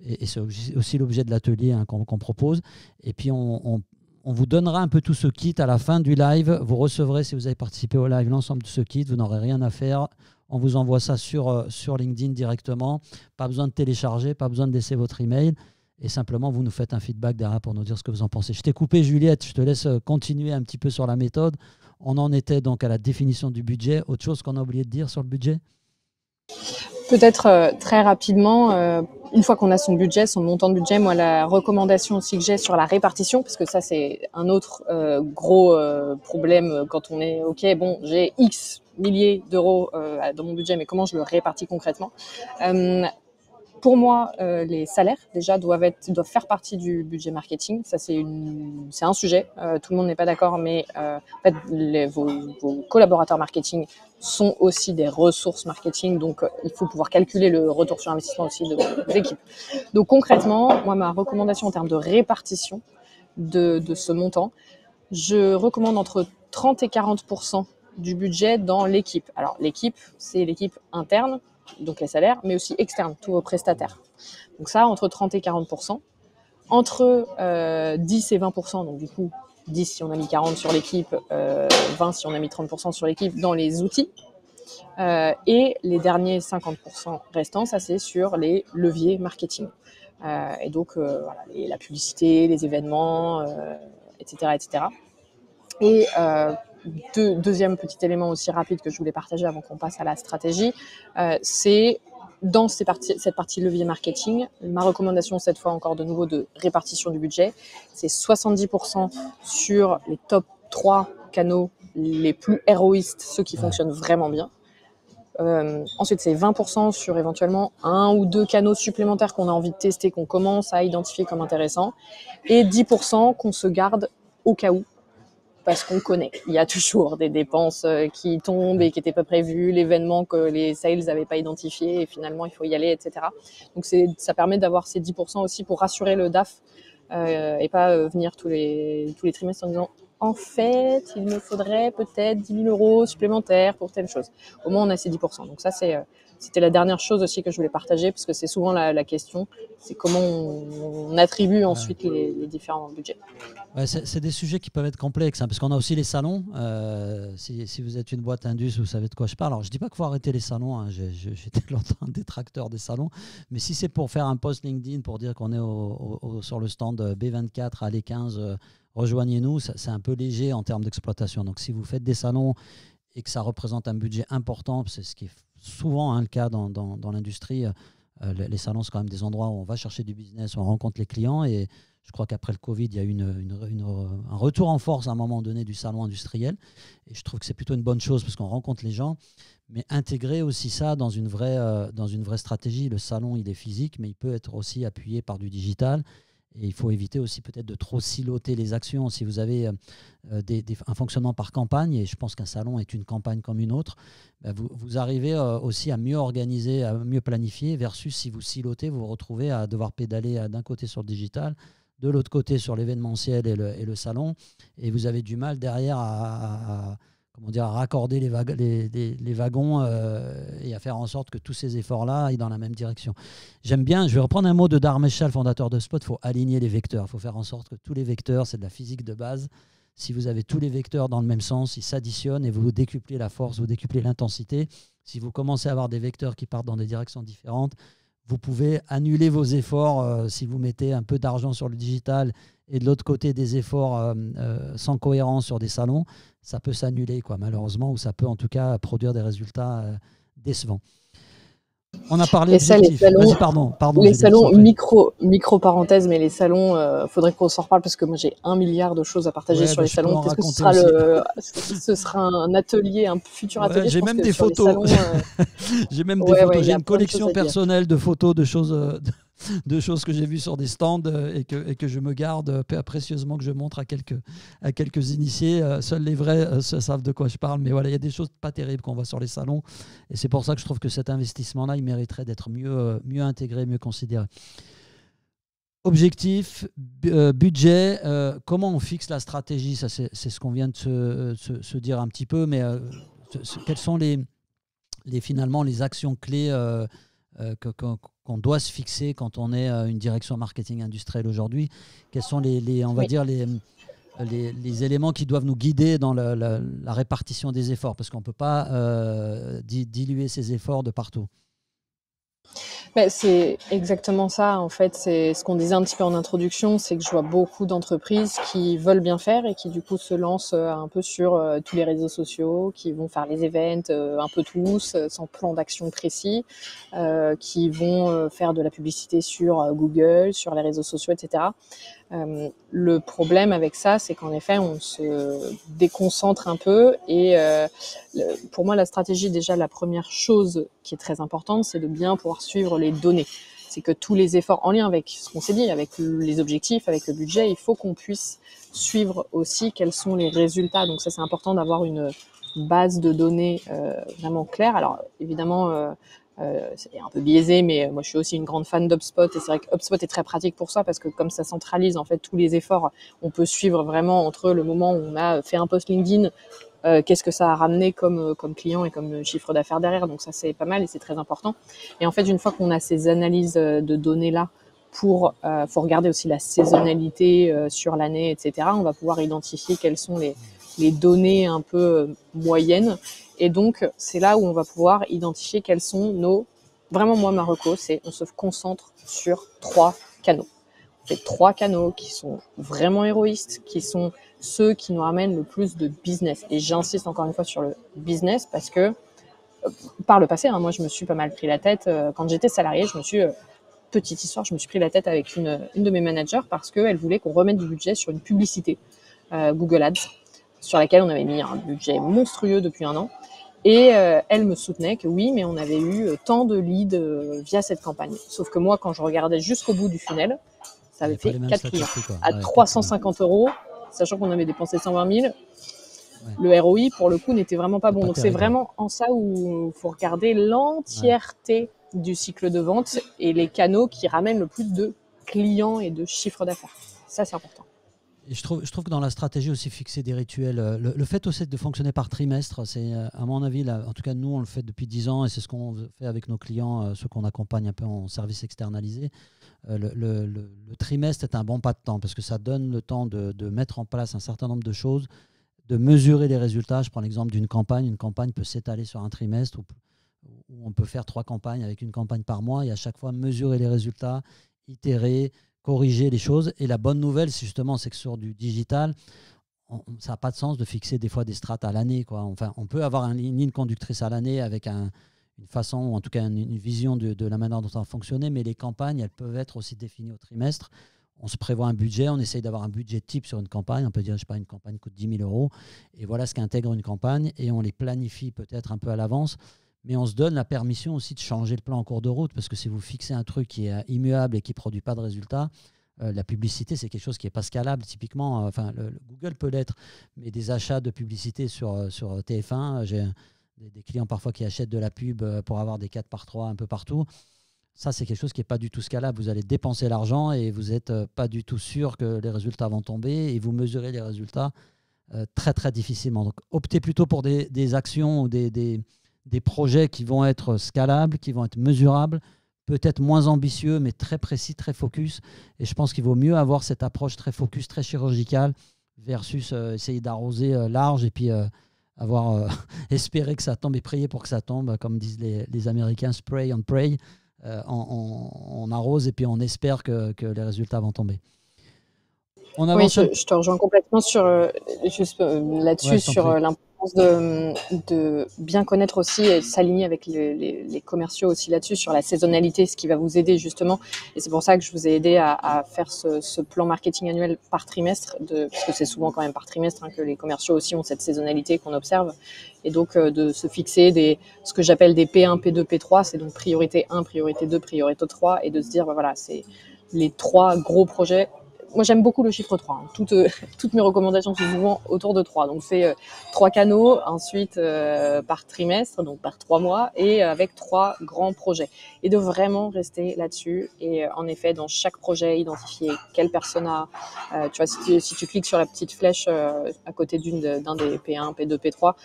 Et c'est aussi l'objet de l'atelier qu'on propose. Et puis on vous donnera un peu tout ce kit à la fin du live. Vous recevrez, si vous avez participé au live, l'ensemble de ce kit. Vous n'aurez rien à faire. On vous envoie ça sur LinkedIn directement. Pas besoin de télécharger, pas besoin de laisser votre email. Et simplement, vous nous faites un feedback derrière pour nous dire ce que vous en pensez. Je t'ai coupé, Juliette. Je te laisse continuer un petit peu sur la méthode. On en était donc à la définition du budget. Autre chose qu'on a oublié de dire sur le budget ? Peut-être très rapidement, une fois qu'on a son budget, son montant de budget, moi la recommandation aussi que j'ai sur la répartition, parce que ça c'est un autre gros problème quand on est ok, bon j'ai X milliers d'euros dans mon budget, mais comment je le répartis concrètement? Pour moi, les salaires déjà doivent faire partie du budget marketing. Ça c'est un sujet. Tout le monde n'est pas d'accord, mais en fait vos collaborateurs marketing sont aussi des ressources marketing, donc il faut pouvoir calculer le retour sur investissement aussi de vos équipes. Donc concrètement, moi ma recommandation en termes de répartition de ce montant, je recommande entre 30 et 40% du budget dans l'équipe. Alors l'équipe, c'est l'équipe interne, donc les salaires, mais aussi externe, tous vos prestataires. Donc ça, entre 30 et 40%. Entre 10 et 20%, donc du coup, 10 si on a mis 40 sur l'équipe, 20 si on a mis 30% sur l'équipe dans les outils. Et les derniers 50% restants, ça c'est sur les leviers marketing. Et donc, voilà, la publicité, les événements, etc., etc. Et deuxième petit élément aussi rapide que je voulais partager avant qu'on passe à la stratégie, c'est dans cette partie levier marketing, ma recommandation cette fois encore de nouveau de répartition du budget, c'est 70% sur les top 3 canaux les plus héroïstes, ceux qui fonctionnent vraiment bien. Ensuite, c'est 20% sur éventuellement 1 ou 2 canaux supplémentaires qu'on a envie de tester, qu'on commence à identifier comme intéressants, et 10% qu'on se garde au cas où, parce qu'on connaît. Il y a toujours des dépenses qui tombent et qui n'étaient pas prévues, l'événement que les sales n'avaient pas identifié et finalement il faut y aller, etc. Donc ça permet d'avoir ces 10% aussi pour rassurer le DAF et pas venir tous les trimestres en disant en fait, il me faudrait peut-être 10 000 euros supplémentaires pour telle chose. Au moins, on a ces 10%. Donc ça, c'était la dernière chose aussi que je voulais partager, parce que c'est souvent la question, c'est comment on attribue ensuite les différents budgets. Ouais, c'est des sujets qui peuvent être complexes, hein, parce qu'on a aussi les salons. Si vous êtes une boîte Indus, vous savez de quoi je parle. Alors, je ne dis pas qu'il faut arrêter les salons. Hein, j'étais longtemps un détracteur des salons. Mais si c'est pour faire un post LinkedIn pour dire qu'on est sur le stand B24 à l'E15, rejoignez-nous, c'est un peu léger en termes d'exploitation. Donc, si vous faites des salons et que ça représente un budget important, c'est ce qui est souvent le cas dans l'industrie, les salons, c'est quand même des endroits où on va chercher du business, où on rencontre les clients. Et je crois qu'après le Covid, il y a eu un retour en force à un moment donné du salon industriel. Et je trouve que c'est plutôt une bonne chose parce qu'on rencontre les gens. Mais intégrer aussi ça dans une vraie stratégie. Le salon, il est physique, mais il peut être aussi appuyé par du digital. Et il faut éviter aussi peut-être de trop siloter les actions. Si vous avez un fonctionnement par campagne, et je pense qu'un salon est une campagne comme une autre, vous arrivez aussi à mieux organiser, à mieux planifier, versus si vous silotez, vous vous retrouvez à devoir pédaler d'un côté sur le digital, de l'autre côté sur l'événementiel et le salon, et vous avez du mal derrière à raccorder les wagons et à faire en sorte que tous ces efforts-là aillent dans la même direction. J'aime bien, je vais reprendre un mot de Dharmesh, le fondateur de Spot, il faut aligner les vecteurs, il faut faire en sorte que tous les vecteurs, c'est de la physique de base. Si vous avez tous les vecteurs dans le même sens, ils s'additionnent et vous décuplez la force, vous décuplez l'intensité. Si vous commencez à avoir des vecteurs qui partent dans des directions différentes, vous pouvez annuler vos efforts si vous mettez un peu d'argent sur le digital et de l'autre côté des efforts sans cohérence sur des salons. Ça peut s'annuler, malheureusement, ou ça peut en tout cas produire des résultats décevants. On a parlé objectif. Vas-y, pardon. Les salons, micro parenthèse, mais les salons, faudrait qu'on s'en reparle parce que moi j'ai 1 milliard de choses à partager sur les salons. Peut-être que ce sera un atelier, un futur atelier. J'ai même des photos. J'ai même des photos. J'ai une collection personnelle de photos de choses que j'ai vues sur des stands et que je me garde précieusement, que je montre à quelques initiés. Seuls les vrais savent de quoi je parle. Mais voilà, il y a des choses pas terribles qu'on voit sur les salons. Et c'est pour ça que je trouve que cet investissement-là, il mériterait d'être mieux intégré, mieux considéré. Objectif, budget, comment on fixe la stratégie? Ça, c'est ce qu'on vient de se dire un petit peu. Mais quelles sont finalement les actions clés qu'on doit se fixer quand on est une direction marketing industrielle aujourd'hui? Quels sont les éléments qui doivent nous guider dans la répartition des efforts? Parce qu'on ne peut pas diluer ces efforts de partout. C'est exactement ça, en fait. C'est ce qu'on disait un petit peu en introduction, c'est que je vois beaucoup d'entreprises qui veulent bien faire et qui du coup se lancent un peu sur tous les réseaux sociaux, qui vont faire les events un peu tous, sans plan d'action précis, qui vont faire de la publicité sur Google, sur les réseaux sociaux, etc. Le problème avec ça, c'est qu'en effet, on se déconcentre un peu et pour moi, la stratégie, déjà, la première chose qui est très importante, c'est de bien pouvoir suivre les données. C'est que tous les efforts en lien avec ce qu'on s'est dit, avec les objectifs, avec le budget, il faut qu'on puisse suivre aussi quels sont les résultats. Donc ça, c'est important d'avoir une base de données vraiment claire. Alors évidemment, c'est un peu biaisé, mais moi je suis aussi une grande fan d'HubSpot et c'est vrai que HubSpot est très pratique pour ça parce que comme ça centralise en fait tous les efforts, on peut suivre vraiment entre le moment où on a fait un post LinkedIn, qu'est-ce que ça a ramené comme client et comme chiffre d'affaires derrière. Donc ça c'est pas mal et c'est très important. Et en fait une fois qu'on a ces analyses de données là, faut regarder aussi la saisonnalité sur l'année, etc. On va pouvoir identifier quelles sont les données un peu moyennes. Et donc, c'est là où on va pouvoir identifier quels sont vraiment moi, ma reco, c'est on se concentre sur 3 canaux. C'est 3 canaux qui sont vraiment héroïstes, qui sont ceux qui nous ramènent le plus de business. Et j'insiste encore une fois sur le business parce que par le passé, hein, moi, je me suis pas mal pris la tête. Quand j'étais salariée, petite histoire, je me suis pris la tête avec une de mes managers parce qu'elle voulait qu'on remette du budget sur une publicité Google Ads, sur laquelle on avait mis un budget monstrueux depuis un an. Et elle me soutenait que oui, mais on avait eu tant de leads via cette campagne. Sauf que moi, quand je regardais jusqu'au bout du funnel, ça avait fait 4 clients à 350 €, sachant qu'on avait dépensé 120 000. Ouais. Le ROI, pour le coup, n'était vraiment pas bon. Donc, c'est vraiment en ça où il faut regarder l'entièreté du cycle de vente et les canaux qui ramènent le plus de clients et de chiffre d'affaires. Ça, c'est important. Et je trouve que dans la stratégie aussi, fixer des rituels, le fait aussi de fonctionner par trimestre, c'est à mon avis, là, en tout cas nous on le fait depuis 10 ans et c'est ce qu'on fait avec nos clients, ceux qu'on accompagne un peu en service externalisé. Le trimestre est un bon pas de temps parce que ça donne le temps de mettre en place un certain nombre de choses, de mesurer les résultats. Je prends l'exemple d'une campagne. Une campagne peut s'étaler sur un trimestre où on peut faire 3 campagnes avec une campagne par mois et à chaque fois mesurer les résultats, itérer, corriger les choses. Et la bonne nouvelle, c'est que sur du digital, ça n'a pas de sens de fixer des fois des strates à l'année, quoi. Enfin, on peut avoir une ligne conductrice à l'année avec une façon, ou en tout cas une vision de la manière dont ça va fonctionner, mais les campagnes, elles peuvent être aussi définies au trimestre. On se prévoit un budget, on essaye d'avoir un budget type sur une campagne. On peut dire, je sais pas, une campagne coûte 10 000 €. Et voilà ce qu'intègre une campagne. Et on les planifie peut-être un peu à l'avance. Mais on se donne la permission aussi de changer le plan en cours de route, parce que si vous fixez un truc qui est immuable et qui ne produit pas de résultats, la publicité, c'est quelque chose qui n'est pas scalable. Typiquement, Google peut l'être, mais des achats de publicité sur TF1, j'ai des clients parfois qui achètent de la pub pour avoir des 4x3 un peu partout. Ça, c'est quelque chose qui n'est pas du tout scalable. Vous allez dépenser l'argent et vous n'êtes pas du tout sûr que les résultats vont tomber et vous mesurez les résultats très, très difficilement. Donc, optez plutôt pour des actions ou des projets qui vont être scalables, qui vont être mesurables, peut-être moins ambitieux, mais très précis, très focus. Et je pense qu'il vaut mieux avoir cette approche très focus, très chirurgicale, versus essayer d'arroser large et puis espérer que ça tombe et prier pour que ça tombe, comme disent les Américains, spray and pray. On arrose et puis on espère que les résultats vont tomber. Oui, je te rejoins complètement sur là-dessus, sur l'importance de bien connaître aussi et s'aligner avec les commerciaux aussi là-dessus, sur la saisonnalité, ce qui va vous aider justement. Et c'est pour ça que je vous ai aidé à faire ce plan marketing annuel par trimestre, parce que c'est souvent quand même par trimestre que les commerciaux aussi ont cette saisonnalité qu'on observe. Et donc de se fixer ce que j'appelle des P1, P2, P3, c'est donc priorité 1, priorité 2, priorité 3, et de se dire, voilà, c'est les 3 gros projets. Moi, j'aime beaucoup le chiffre 3. Toutes mes recommandations sont souvent autour de 3. Donc, c'est 3 canaux, ensuite par trimestre, donc par 3 mois, et avec 3 grands projets. Et de vraiment rester là-dessus. Et en effet, dans chaque projet, identifier quel persona. Tu vois, si tu cliques sur la petite flèche à côté d'un des P1, P2, P3,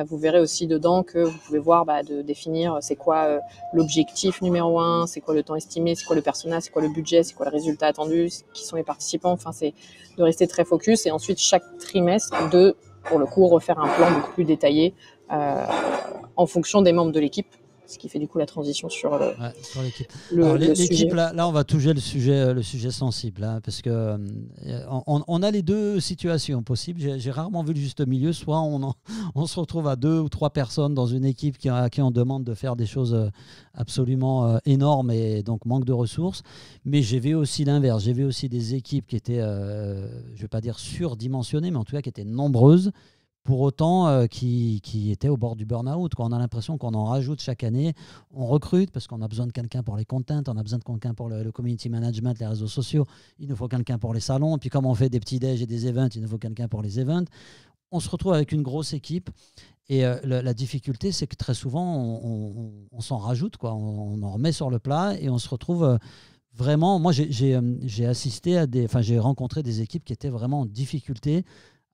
vous verrez aussi dedans que vous pouvez voir de définir c'est quoi l'objectif numéro 1, c'est quoi le temps estimé, c'est quoi le persona, c'est quoi le budget, c'est quoi le résultat attendu, qui sont les participants. Enfin, c'est de rester très focus et ensuite chaque trimestre pour le coup, refaire un plan beaucoup plus détaillé en fonction des membres de l'équipe, ce qui fait du coup la transition sur l'équipe. L'équipe, là, on va toucher le sujet sensible, hein, parce que on a les deux situations possibles. J'ai rarement vu le juste milieu. Soit on se retrouve à 2 ou 3 personnes dans une équipe à qui on demande de faire des choses absolument énormes et donc manque de ressources. Mais j'ai vu aussi l'inverse. J'ai vu aussi des équipes qui étaient, je ne vais pas dire surdimensionnées, mais en tout cas qui étaient nombreuses, pour autant qui étaient au bord du burn-out. On a l'impression qu'on en rajoute chaque année. On recrute parce qu'on a besoin de quelqu'un pour les contents, on a besoin de quelqu'un pour le community management, les réseaux sociaux. Il nous faut quelqu'un pour les salons. Puis comme on fait des petits déj et des events, il nous faut quelqu'un pour les events. On se retrouve avec une grosse équipe. Et la difficulté, c'est que très souvent, on s'en rajoute, quoi. On en remet sur le plat et on se retrouve... vraiment, moi j'ai assisté j'ai rencontré des équipes qui étaient vraiment en difficulté,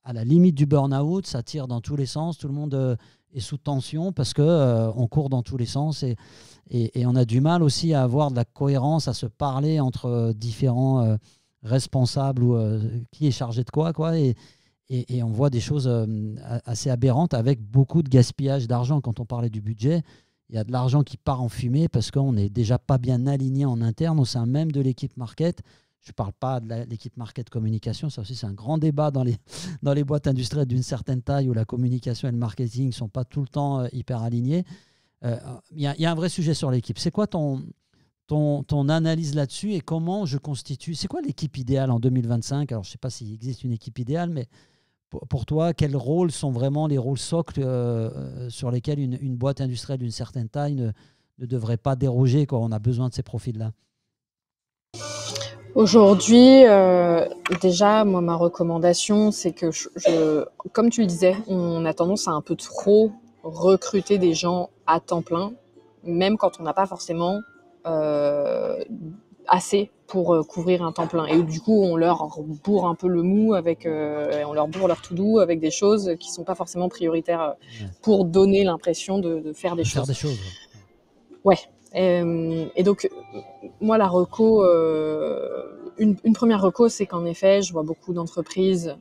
à la limite du burn-out, ça tire dans tous les sens, tout le monde est sous tension parce qu'on court dans tous les sens et on a du mal aussi à avoir de la cohérence, à se parler entre différents responsables ou qui est chargé de quoi et on voit des choses assez aberrantes avec beaucoup de gaspillage d'argent. Quand on parlait du budget, il y a de l'argent qui part en fumée parce qu'on n'est déjà pas bien aligné en interne au sein même de l'équipe market. Je ne parle pas de l'équipe market communication, ça aussi c'est un grand débat dans les boîtes industrielles d'une certaine taille où la communication et le marketing ne sont pas tout le temps hyper alignés. Il y a un vrai sujet sur l'équipe. C'est quoi ton analyse là-dessus et comment je constitue? C'est quoi l'équipe idéale en 2025? Alors, je ne sais pas s'il existe une équipe idéale, mais pour toi, quels rôles sont vraiment les rôles socles sur lesquels une boîte industrielle d'une certaine taille ne devrait pas déroger, quoi? On a besoin de ces profils-là. Aujourd'hui, déjà, moi, ma recommandation, c'est que comme tu le disais, on a tendance à un peu trop recruter des gens à temps plein, même quand on n'a pas forcément assez pour couvrir un temps plein. Et du coup, on leur bourre un peu le mou on leur bourre leur to-do avec des choses qui sont pas forcément prioritaires pour donner l'impression de faire des choses. Faire des choses. Ouais. Et donc, moi, la reco, une première reco, c'est qu'en effet, je vois beaucoup d'entreprises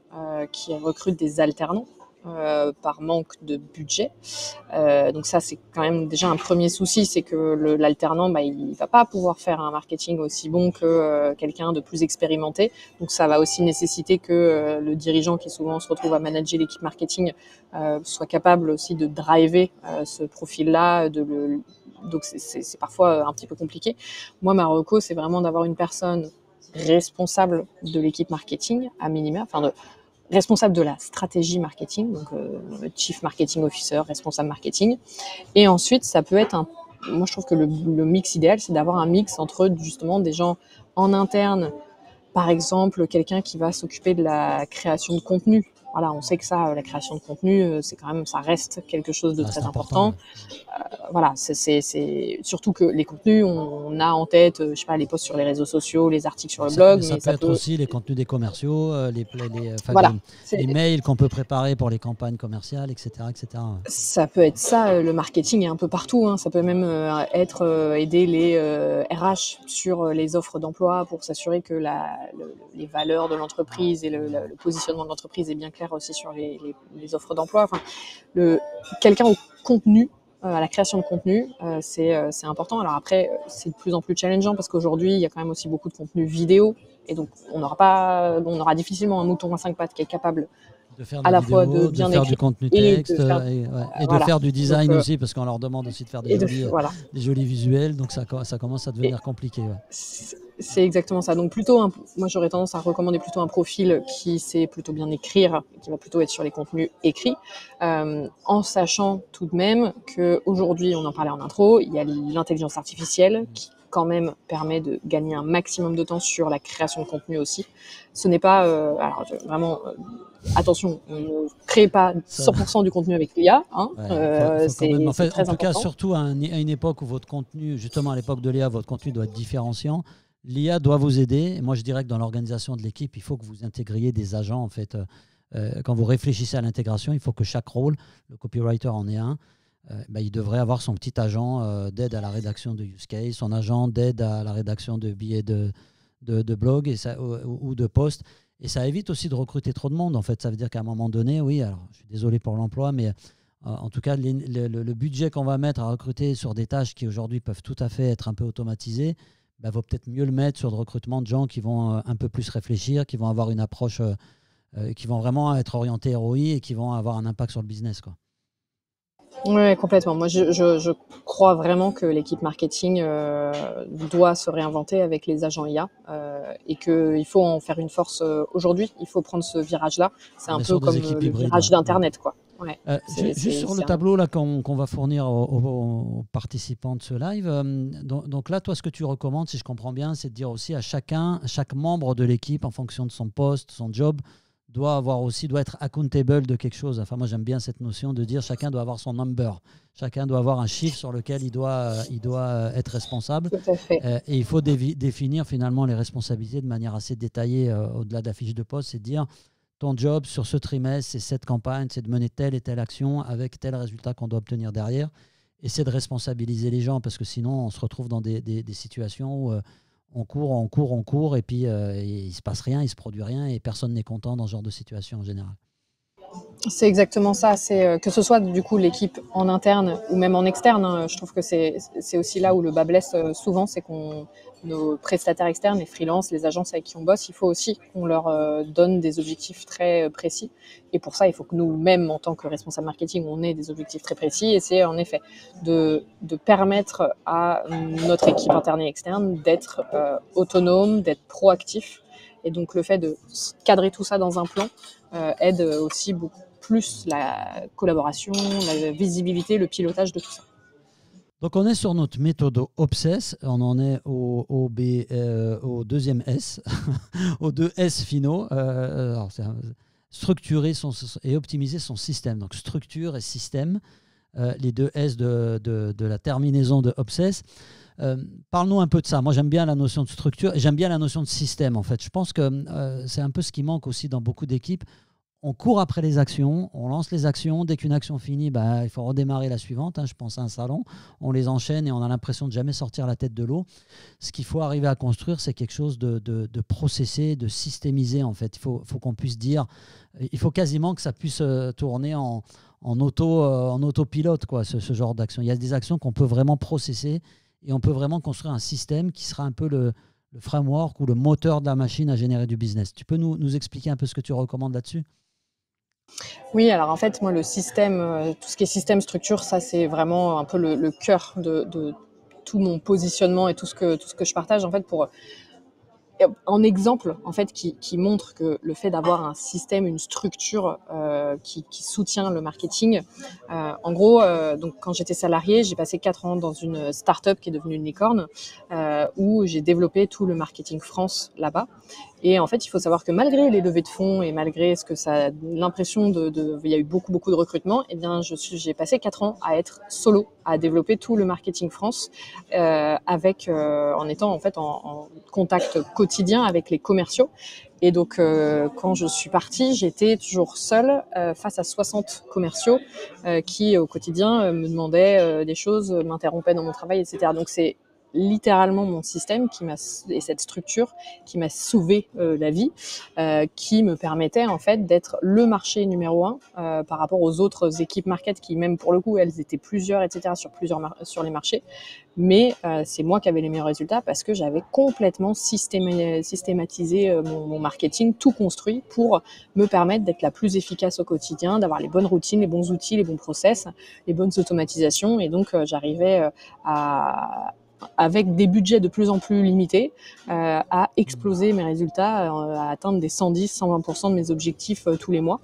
qui recrutent des alternants par manque de budget. Donc ça, c'est quand même déjà un premier souci, c'est que l'alternant, il va pas pouvoir faire un marketing aussi bon que quelqu'un de plus expérimenté. Donc ça va aussi nécessiter que le dirigeant qui souvent se retrouve à manager l'équipe marketing soit capable aussi de driver ce profil-là, donc c'est parfois un petit peu compliqué. Moi, ma reco, c'est vraiment d'avoir une personne responsable de l'équipe marketing, à minima, responsable de la stratégie marketing, donc Chief Marketing Officer, responsable marketing. Et ensuite, ça peut être moi, je trouve que le mix idéal, c'est d'avoir un mix entre justement des gens en interne, par exemple, quelqu'un qui va s'occuper de la création de contenu. Voilà, on sait que ça, la création de contenu, c'est quand même, ça reste quelque chose de très important. Voilà, c'est surtout que les contenus, on a en tête, je sais pas, les posts sur les réseaux sociaux, les articles sur le blog, mais ça peut être aussi les contenus des commerciaux, voilà, les mails qu'on peut préparer pour les campagnes commerciales, etc., etc. Ça peut être ça, le marketing est un peu partout, hein. Ça peut même être aider les RH sur les offres d'emploi pour s'assurer que les valeurs de l'entreprise et le positionnement de l'entreprise est bien clair aussi sur les offres d'emploi. Enfin, quelqu'un au contenu, à la création de contenu, c'est important. Alors après, c'est de plus en plus challengeant parce qu'aujourd'hui, il y a quand même aussi beaucoup de contenu vidéo et donc on aura difficilement un mouton à 5 pattes qui est capable de faire à la vidéos, fois de bien faire du contenu texte et de faire du design donc, aussi, parce qu'on leur demande aussi de faire des jolis visuels, donc ça commence à devenir compliqué. Ouais. C'est exactement ça. Donc moi j'aurais tendance à recommander plutôt un profil qui sait plutôt bien écrire, qui va plutôt être sur les contenus écrits, en sachant tout de même qu'aujourd'hui, on en parlait en intro, il y a l'intelligence artificielle qui quand même permet de gagner un maximum de temps sur la création de contenu aussi. Ce n'est pas, attention, on ne crée pas 100% du contenu avec l'IA. Hein. Ouais, c'est très important. En tout cas, surtout à une époque où votre contenu, justement à l'époque de l'IA, votre contenu doit être différenciant. L'IA doit vous aider. Et moi, je dirais que dans l'organisation de l'équipe, il faut que vous intégriez des agents. En fait, quand vous réfléchissez à l'intégration, il faut que chaque rôle, le copywriter en est un, il devrait avoir son petit agent d'aide à la rédaction de use case, son agent d'aide à la rédaction de billets de blog ou de posts. Et ça évite aussi de recruter trop de monde. En fait, ça veut dire qu'à un moment donné, oui, alors je suis désolé pour l'emploi, mais en tout cas, le budget qu'on va mettre à recruter sur des tâches qui aujourd'hui peuvent tout à fait être un peu automatisées, vaut peut-être mieux le mettre sur le recrutement de gens qui vont un peu plus réfléchir, qui vont avoir une approche, qui vont vraiment être orientés ROI et qui vont avoir un impact sur le business, quoi. Oui, complètement. Moi, je crois vraiment que l'équipe marketing doit se réinventer avec les agents IA et qu'il faut en faire une force aujourd'hui. Il faut prendre ce virage-là. C'est un peu comme le virage d'Internet, quoi. Ouais, juste sur le tableau là, qu'on va fournir aux participants de ce live. Donc là, toi, ce que tu recommandes, si je comprends bien, c'est de dire aussi à chaque membre de l'équipe, en fonction de son poste, son job, doit être accountable de quelque chose. Enfin, moi, j'aime bien cette notion de dire chacun doit avoir son number. Chacun doit avoir un chiffre sur lequel il doit être responsable. Tout à fait. Et il faut définir finalement les responsabilités de manière assez détaillée au-delà de la fiche de poste. C'est de dire ton job sur ce trimestre, c'est cette campagne, c'est de mener telle et telle action avec tel résultat qu'on doit obtenir derrière. Et c'est de responsabiliser les gens parce que sinon, on se retrouve dans des situations où on court, et puis il ne se passe rien, il ne se produit rien et personne n'est content dans ce genre de situation en général. C'est exactement ça. C'est que ce soit du coup l'équipe en interne ou même en externe. Hein, je trouve que c'est aussi là où le bas blesse souvent, c'est qu'on nos prestataires externes, les freelances, les agences avec qui on bosse, il faut aussi qu'on leur donne des objectifs très précis. Et pour ça, il faut que nous-mêmes, en tant que responsables marketing, on ait des objectifs très précis. Et c'est en effet de permettre à notre équipe interne et externe d'être autonome, d'être proactif. Et donc le fait de cadrer tout ça dans un plan aide aussi beaucoup plus la collaboration, la visibilité, le pilotage de tout ça. Donc on est sur notre méthode Obsess, on en est au deuxième S, aux deux S finaux. Alors structurer et optimiser son système. Donc structure et système, les deux S de la terminaison de Obsess. Parle-nous un peu de ça. Moi, j'aime bien la notion de structure et j'aime bien la notion de système, en fait. Je pense que c'est un peu ce qui manque aussi dans beaucoup d'équipes. On court après les actions, on lance les actions. Dès qu'une action finit, il faut redémarrer la suivante. Je pense à un salon. On les enchaîne et on a l'impression de jamais sortir la tête de l'eau. Ce qu'il faut arriver à construire, c'est quelque chose de processé, de systémisé, en fait. Il faut qu'on puisse dire... Il faut quasiment que ça puisse tourner en autopilote, quoi, ce genre d'action. Il y a des actions qu'on peut vraiment processer et on peut vraiment construire un système qui sera un peu le framework ou le moteur de la machine à générer du business. Tu peux nous expliquer un peu ce que tu recommandes là-dessus ? Oui, alors en fait, moi, le système, tout ce qui est système, structure, ça, c'est vraiment un peu le cœur de tout mon positionnement et tout ce que je partage, en fait, pour en exemple, en fait, qui montre que le fait d'avoir un système, une structure qui soutient le marketing. En gros, donc quand j'étais salariée, j'ai passé 4 ans dans une start-up qui est devenue une licorne, où j'ai développé tout le marketing France là-bas. Et en fait, il faut savoir que malgré les levées de fonds et malgré ce que ça, l'impression il y a eu beaucoup de recrutement, eh bien, j'ai passé 4 ans à être solo, à développer tout le marketing France, en étant en fait en contact quotidien avec les commerciaux. Et donc, quand je suis partie, j'étais toujours seule face à 60 commerciaux qui, au quotidien, me demandaient des choses, m'interrompaient dans mon travail, etc. Donc, c'est littéralement mon système et cette structure qui m'a sauvé la vie, qui me permettait en fait d'être le marché numéro 1 par rapport aux autres équipes market qui, même pour le coup, elles étaient plusieurs, etc. sur les marchés. Mais c'est moi qui avais les meilleurs résultats parce que j'avais complètement systématisé mon marketing, tout construit pour me permettre d'être la plus efficace au quotidien, d'avoir les bonnes routines, les bons outils, les bons process, les bonnes automatisations. Et donc, j'arrivais avec des budgets de plus en plus limités, à exploser mes résultats, à atteindre des 110-120% de mes objectifs tous les mois.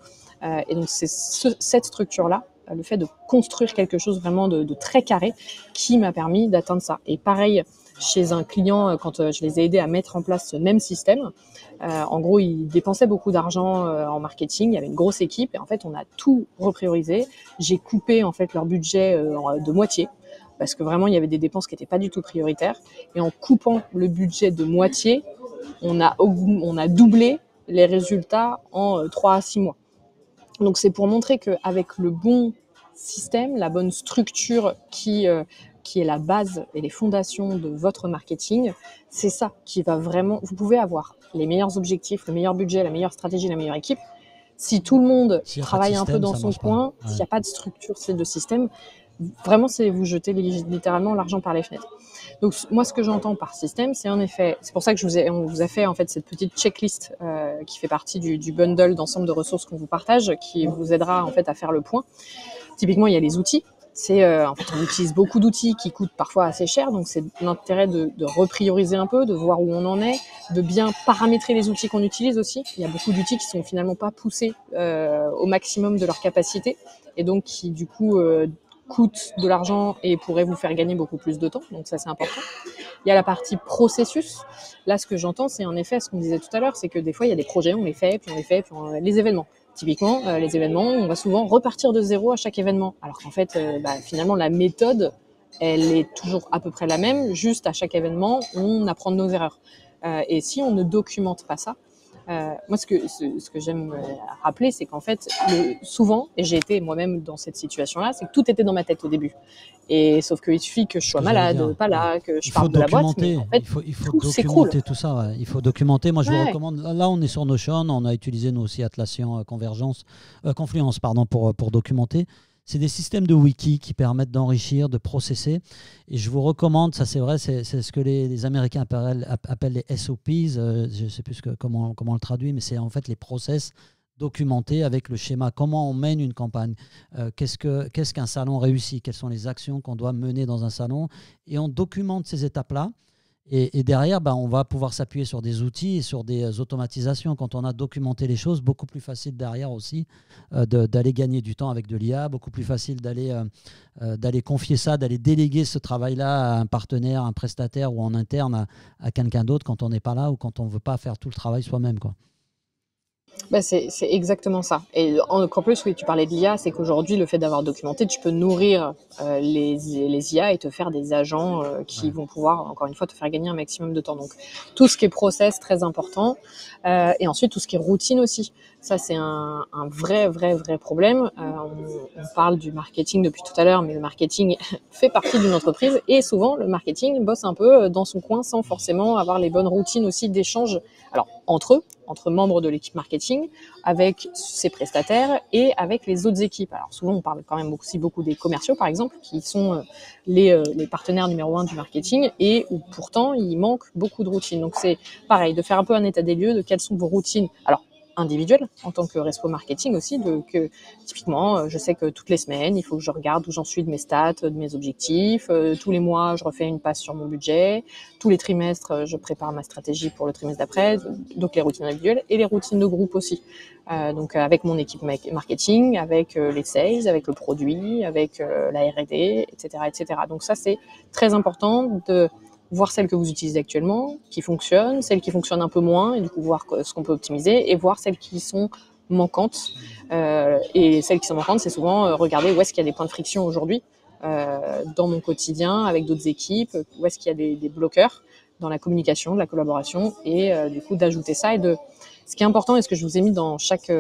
Et donc, c'est cette structure-là, le fait de construire quelque chose vraiment de très carré qui m'a permis d'atteindre ça. Et pareil, chez un client, quand je les ai aidés à mettre en place ce même système, en gros, ils dépensaient beaucoup d'argent en marketing, il y avait une grosse équipe et en fait, on a tout repriorisé. J'ai coupé en fait leur budget de moitié parce que vraiment, il y avait des dépenses qui n'étaient pas du tout prioritaires. Et en coupant le budget de moitié, on a doublé les résultats en 3 à 6 mois. Donc, c'est pour montrer qu'avec le bon système, la bonne structure qui est la base et les fondations de votre marketing, c'est ça qui va vraiment... Vous pouvez avoir les meilleurs objectifs, le meilleur budget, la meilleure stratégie, la meilleure équipe. Si tout le monde travaille un peu dans son coin, s'il n'y a pas de structure, c'est de système, vraiment, c'est vous jeter littéralement l'argent par les fenêtres. Donc, moi, ce que j'entends par système, c'est en effet, c'est pour ça que on vous a fait en fait cette petite checklist qui fait partie du bundle d'ensemble de ressources qu'on vous partage, qui vous aidera en fait à faire le point. Typiquement, il y a les outils. En fait, on utilise beaucoup d'outils qui coûtent parfois assez cher, donc c'est l'intérêt de reprioriser un peu, de voir où on en est, de bien paramétrer les outils qu'on utilise aussi. Il y a beaucoup d'outils qui sont finalement pas poussés au maximum de leur capacité, et donc qui du coup coûtent de l'argent et pourraient vous faire gagner beaucoup plus de temps, donc ça c'est important. Il y a la partie processus. Là, ce que j'entends, c'est en effet ce qu'on disait tout à l'heure, c'est que des fois, il y a des projets, on les fait, puis les événements. Typiquement, les événements, on va souvent repartir de zéro à chaque événement. Alors qu'en fait, finalement, la méthode, elle est toujours à peu près la même. Juste à chaque événement, on apprend de nos erreurs. Et si on ne documente pas ça, Moi, ce que j'aime rappeler, c'est qu'en fait, souvent, et j'ai été moi-même dans cette situation-là, c'est que tout était dans ma tête au début. Et sauf qu'il suffit que je Ce que sois j'allais malade, dire. pas Ouais. là, que je Il faut parte de la boîte, mais documenter. en fait, Il faut tout s'écroule. documenter tout ça. Ouais. Il faut documenter. Moi, je vous Ouais. recommande. Là, on est sur Notion. On a utilisé nous aussi Atlassian Confluence, pardon, pour documenter. C'est des systèmes de wiki qui permettent d'enrichir, de processer. Et je vous recommande, ça c'est vrai, c'est ce que les Américains appellent les SOPs. Je ne sais plus comment on le traduit, mais c'est en fait les process documentés avec le schéma. Comment on mène une campagne, qu'est-ce qu'un salon réussit, quelles sont les actions qu'on doit mener dans un salon. Et on documente ces étapes-là. Et derrière, on va pouvoir s'appuyer sur des outils et sur des automatisations. Quand on a documenté les choses, beaucoup plus facile derrière aussi d'aller gagner du temps avec de l'IA, beaucoup plus facile d'aller confier ça, d'aller déléguer ce travail-là à un partenaire, un prestataire ou en interne à quelqu'un d'autre quand on n'est pas là ou quand on ne veut pas faire tout le travail soi-même, quoi. Bah, c'est exactement ça. Et qu'en plus, oui, tu parlais de l'IA, c'est qu'aujourd'hui, le fait d'avoir documenté, tu peux nourrir les IA et te faire des agents qui Ouais. vont pouvoir, encore une fois, te faire gagner un maximum de temps. Donc, tout ce qui est process, très important. Et ensuite, tout ce qui est routine aussi. Ça, c'est un vrai problème. On parle du marketing depuis tout à l'heure, mais le marketing fait partie d'une entreprise. Et souvent, le marketing bosse un peu dans son coin sans forcément avoir les bonnes routines aussi d'échange. Alors, entre eux, entre membres de l'équipe marketing, avec ses prestataires et avec les autres équipes. Alors souvent, on parle quand même aussi beaucoup des commerciaux, par exemple, qui sont les partenaires numéro 1 du marketing et où pourtant, il manque beaucoup de routines. Donc c'est pareil, de faire un peu un état des lieux de quelles sont vos routines. Alors, individuelle en tant que respo marketing aussi, que typiquement, je sais que toutes les semaines, il faut que je regarde où j'en suis de mes stats, de mes objectifs. Tous les mois, je refais une passe sur mon budget. Tous les trimestres, je prépare ma stratégie pour le trimestre d'après. Donc les routines individuelles et les routines de groupe aussi. Donc avec mon équipe marketing, avec les sales, avec le produit, avec la R&D, etc., etc. Donc ça, c'est très important de voir celles que vous utilisez actuellement, qui fonctionnent, celles qui fonctionnent un peu moins, et du coup voir ce qu'on peut optimiser, et voir celles qui sont manquantes. Et celles qui sont manquantes, c'est souvent regarder où est-ce qu'il y a des points de friction aujourd'hui dans mon quotidien avec d'autres équipes, où est-ce qu'il y a des bloqueurs dans la communication, la collaboration, et du coup d'ajouter ça. Ce qui est important, et ce que je vous ai mis dans chaque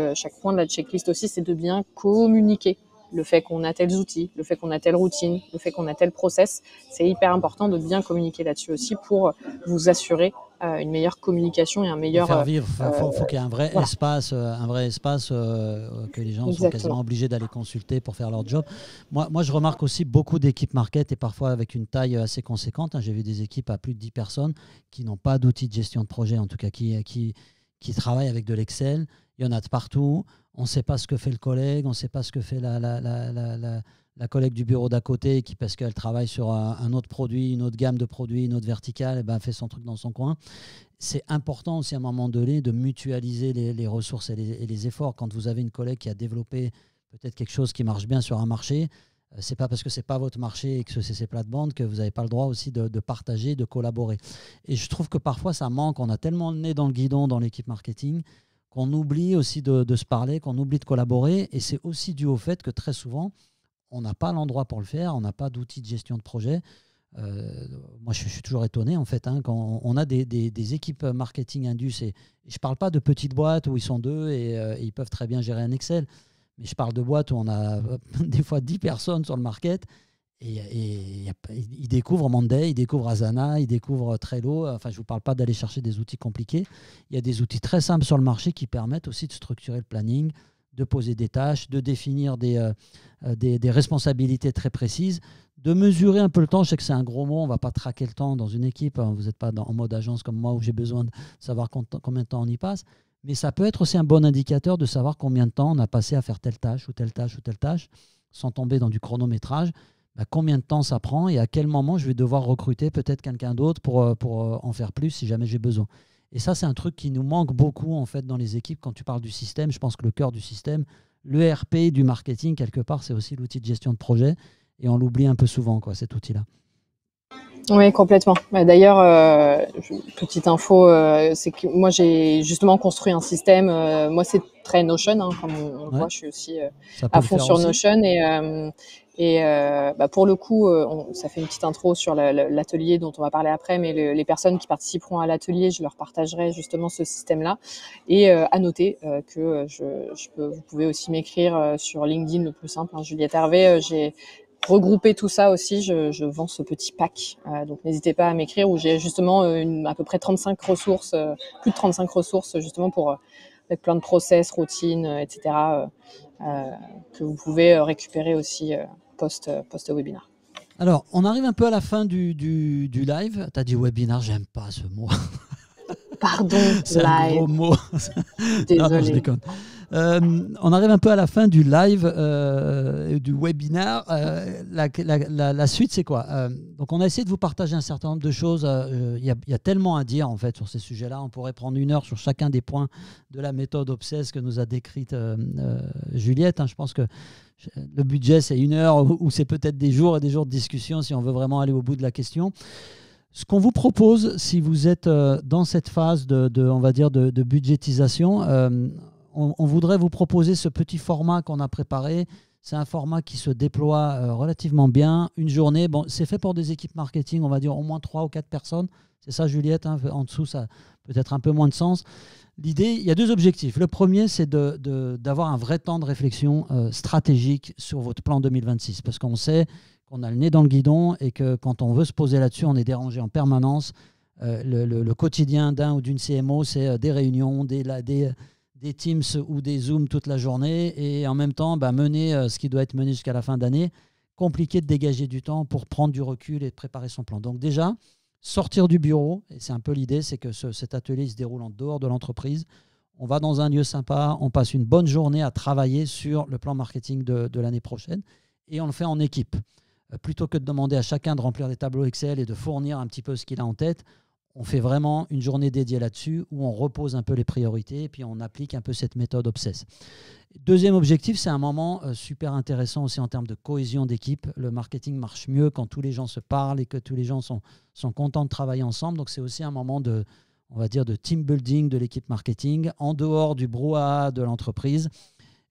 point de la checklist aussi, c'est de bien communiquer. Le fait qu'on a tels outils, le fait qu'on a telle routine, le fait qu'on a tel process, c'est hyper important de bien communiquer là-dessus aussi pour vous assurer une meilleure communication et un Faut meilleur... faire vivre, faut qu'il y ait voilà, un vrai espace que les gens sont quasiment exactement. obligés d'aller consulter pour faire leur job. Moi, je remarque aussi beaucoup d'équipes market et parfois avec une taille assez conséquente. J'ai vu des équipes à plus de 10 personnes qui n'ont pas d'outils de gestion de projet, en tout cas qui travaillent avec de l'Excel. Il y en a de partout. On ne sait pas ce que fait le collègue, on ne sait pas ce que fait la collègue du bureau d'à côté qui, parce qu'elle travaille sur un autre produit, une autre gamme de produits, une autre verticale, fait son truc dans son coin. C'est important aussi à un moment donné de mutualiser les ressources et les efforts. Quand vous avez une collègue qui a développé peut-être quelque chose qui marche bien sur un marché, c'est pas parce que c'est pas votre marché et que c'est ses plates-bandes que vous n'avez pas le droit aussi de partager, de collaborer. Et je trouve que parfois ça manque. On a tellement le nez dans le guidon dans l'équipe marketing qu'on oublie aussi de se parler, qu'on oublie de collaborer. Et c'est aussi dû au fait que très souvent, on n'a pas l'endroit pour le faire, on n'a pas d'outils de gestion de projet. Moi, je suis toujours étonné, en fait, quand on a des équipes marketing indus. Et je ne parle pas de petites boîtes où ils sont deux et ils peuvent très bien gérer un Excel. Mais je parle de boîtes où on a des fois 10 personnes sur le market et ils découvrent Monday, ils découvrent Asana, ils découvrent Trello. Enfin, je ne vous parle pas d'aller chercher des outils compliqués. Il y a des outils très simples sur le marché qui permettent aussi de structurer le planning, de poser des tâches, de définir des responsabilités très précises, de mesurer un peu le temps. Je sais que c'est un gros mot, on ne va pas traquer le temps dans une équipe. Vous n'êtes pas en mode agence comme moi où j'ai besoin de savoir combien de temps on y passe. Mais ça peut être aussi un bon indicateur de savoir combien de temps on a passé à faire telle tâche ou telle tâche ou telle tâche, sans tomber dans du chronométrage. Combien de temps ça prend et à quel moment je vais devoir recruter peut-être quelqu'un d'autre pour en faire plus si jamais j'ai besoin. Et ça, c'est un truc qui nous manque beaucoup en fait dans les équipes. Quand tu parles du système, je pense que le cœur du système, l'ERP du marketing, quelque part, c'est aussi l'outil de gestion de projet. Et on l'oublie un peu souvent, cet outil-là. Oui, complètement. D'ailleurs, petite info, c'est que moi j'ai justement construit un système. Moi, c'est très Notion, comme on le Ouais, voit. Je suis aussi ça peut à le fond faire sur aussi. Notion Et pour le coup, ça fait une petite intro sur l'atelier dont on va parler après, mais les personnes qui participeront à l'atelier, je leur partagerai justement ce système-là. Et à noter que vous pouvez aussi m'écrire sur LinkedIn, le plus simple, hein, Juliette Hervé. J'ai regroupé tout ça aussi, je vends ce petit pack, donc n'hésitez pas à m'écrire, où j'ai justement à peu près 35 ressources, plus de 35 ressources justement avec plein de process, routines, etc. Que vous pouvez récupérer aussi post-webinaire. Alors, on arrive un peu à la fin du live. Tu as dit webinar, j'aime pas ce mot. Pardon, c'est un gros mot. Désolé. Non, je déconne. On arrive un peu à la fin du live, du webinaire. La suite, c'est quoi? Donc, on a essayé de vous partager un certain nombre de choses. Il y a tellement à dire en fait sur ces sujets-là. On pourrait prendre 1 heure sur chacun des points de la méthode Obsess que nous a décrite Juliette. Je pense que le budget, c'est 1 heure ou c'est peut-être des jours et des jours de discussion si on veut vraiment aller au bout de la question. Ce qu'on vous propose, si vous êtes dans cette phase on va dire de budgétisation, on voudrait vous proposer ce petit format qu'on a préparé. C'est un format qui se déploie relativement bien. Une journée, bon, c'est fait pour des équipes marketing, on va dire au moins 3 ou 4 personnes. C'est ça, Juliette, hein, en dessous, ça a peut-être un peu moins de sens. L'idée, il y a 2 objectifs. Le premier, c'est d'avoir un vrai temps de réflexion stratégique sur votre plan 2026. Parce qu'on sait qu'on a le nez dans le guidon et que quand on veut se poser là-dessus, on est dérangé en permanence. Le quotidien d'un ou d'une CMO, c'est des réunions, des Teams ou des Zooms toute la journée et en même temps mener ce qui doit être mené jusqu'à la fin d'année. Compliqué de dégager du temps pour prendre du recul et de préparer son plan. Donc déjà, sortir du bureau, et c'est un peu l'idée, c'est que cet atelier se déroule en dehors de l'entreprise. On va dans un lieu sympa, on passe une bonne journée à travailler sur le plan marketing de l'année prochaine et on le fait en équipe. Plutôt que de demander à chacun de remplir des tableaux Excel et de fournir un petit peu ce qu'il a en tête, on fait vraiment une journée dédiée là-dessus où on repose un peu les priorités et puis on applique un peu cette méthode Obsess. Deuxième objectif, c'est un moment super intéressant aussi en termes de cohésion d'équipe. Le marketing marche mieux quand tous les gens se parlent et que tous les gens sont contents de travailler ensemble. Donc c'est aussi un moment on va dire, de team building de l'équipe marketing en dehors du brouhaha de l'entreprise.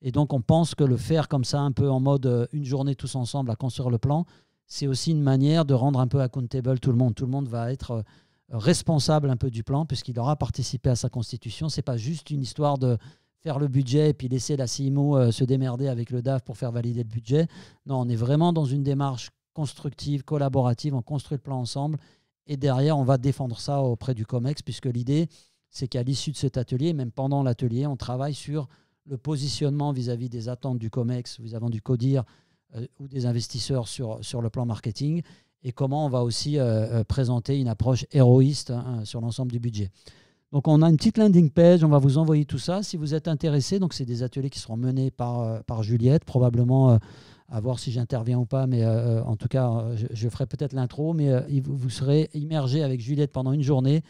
Et donc on pense que le faire comme ça, un peu en mode une journée tous ensemble à construire le plan, c'est aussi une manière de rendre un peu accountable tout le monde. Tout le monde va être responsable un peu du plan puisqu'il aura participé à sa constitution. Ce n'est pas juste une histoire de faire le budget et puis laisser la CMO se démerder avec le DAF pour faire valider le budget. Non, on est vraiment dans une démarche constructive, collaborative, on construit le plan ensemble et derrière, on va défendre ça auprès du COMEX puisque l'idée, c'est qu'à l'issue de cet atelier, même pendant l'atelier, on travaille sur le positionnement vis-à-vis des attentes du COMEX, vis-à-vis du CODIR ou des investisseurs sur le plan marketing et comment on va aussi présenter une approche héroïste sur l'ensemble du budget. Donc, on a une petite landing page, on va vous envoyer tout ça. Si vous êtes intéressé, donc c'est des ateliers qui seront menés par Juliette, probablement à voir si j'interviens ou pas, mais en tout cas, je ferai peut-être l'intro, mais vous serez immergé avec Juliette pendant une journée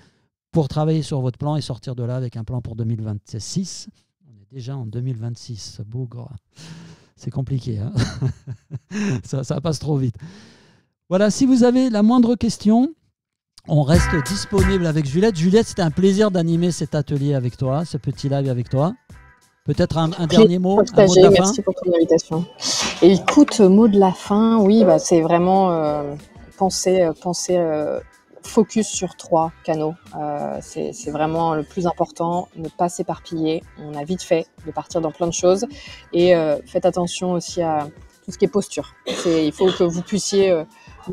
pour travailler sur votre plan et sortir de là avec un plan pour 2026. On est déjà en 2026, bougre. C'est compliqué, hein. ça passe trop vite. Voilà, si vous avez la moindre question, on reste disponible avec Juliette. Juliette, c'était un plaisir d'animer cet atelier avec toi, ce petit live avec toi. Peut-être un dernier mot, un mot de la fin. Merci pour ton invitation. Et écoute, mot de la fin, oui, c'est vraiment penser focus sur 3 canaux. C'est vraiment le plus important, ne pas s'éparpiller. On a vite fait de partir dans plein de choses. Et faites attention aussi à tout ce qui est posture. Il faut que vous puissiez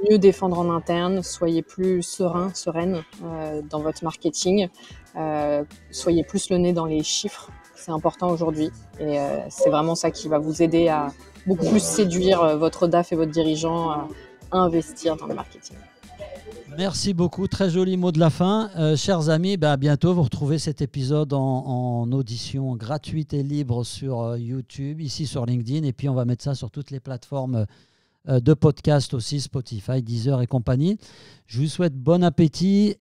mieux défendre en interne, soyez plus sereine dans votre marketing, soyez plus le nez dans les chiffres, c'est important aujourd'hui et c'est vraiment ça qui va vous aider à beaucoup plus séduire votre DAF et votre dirigeant à investir dans le marketing. Merci beaucoup, très joli mot de la fin. Chers amis, à bientôt. Vous retrouvez cet épisode en audition gratuite et libre sur YouTube, ici sur LinkedIn. Et puis, on va mettre ça sur toutes les plateformes de podcast aussi, Spotify, Deezer et compagnie. Je vous souhaite bon appétit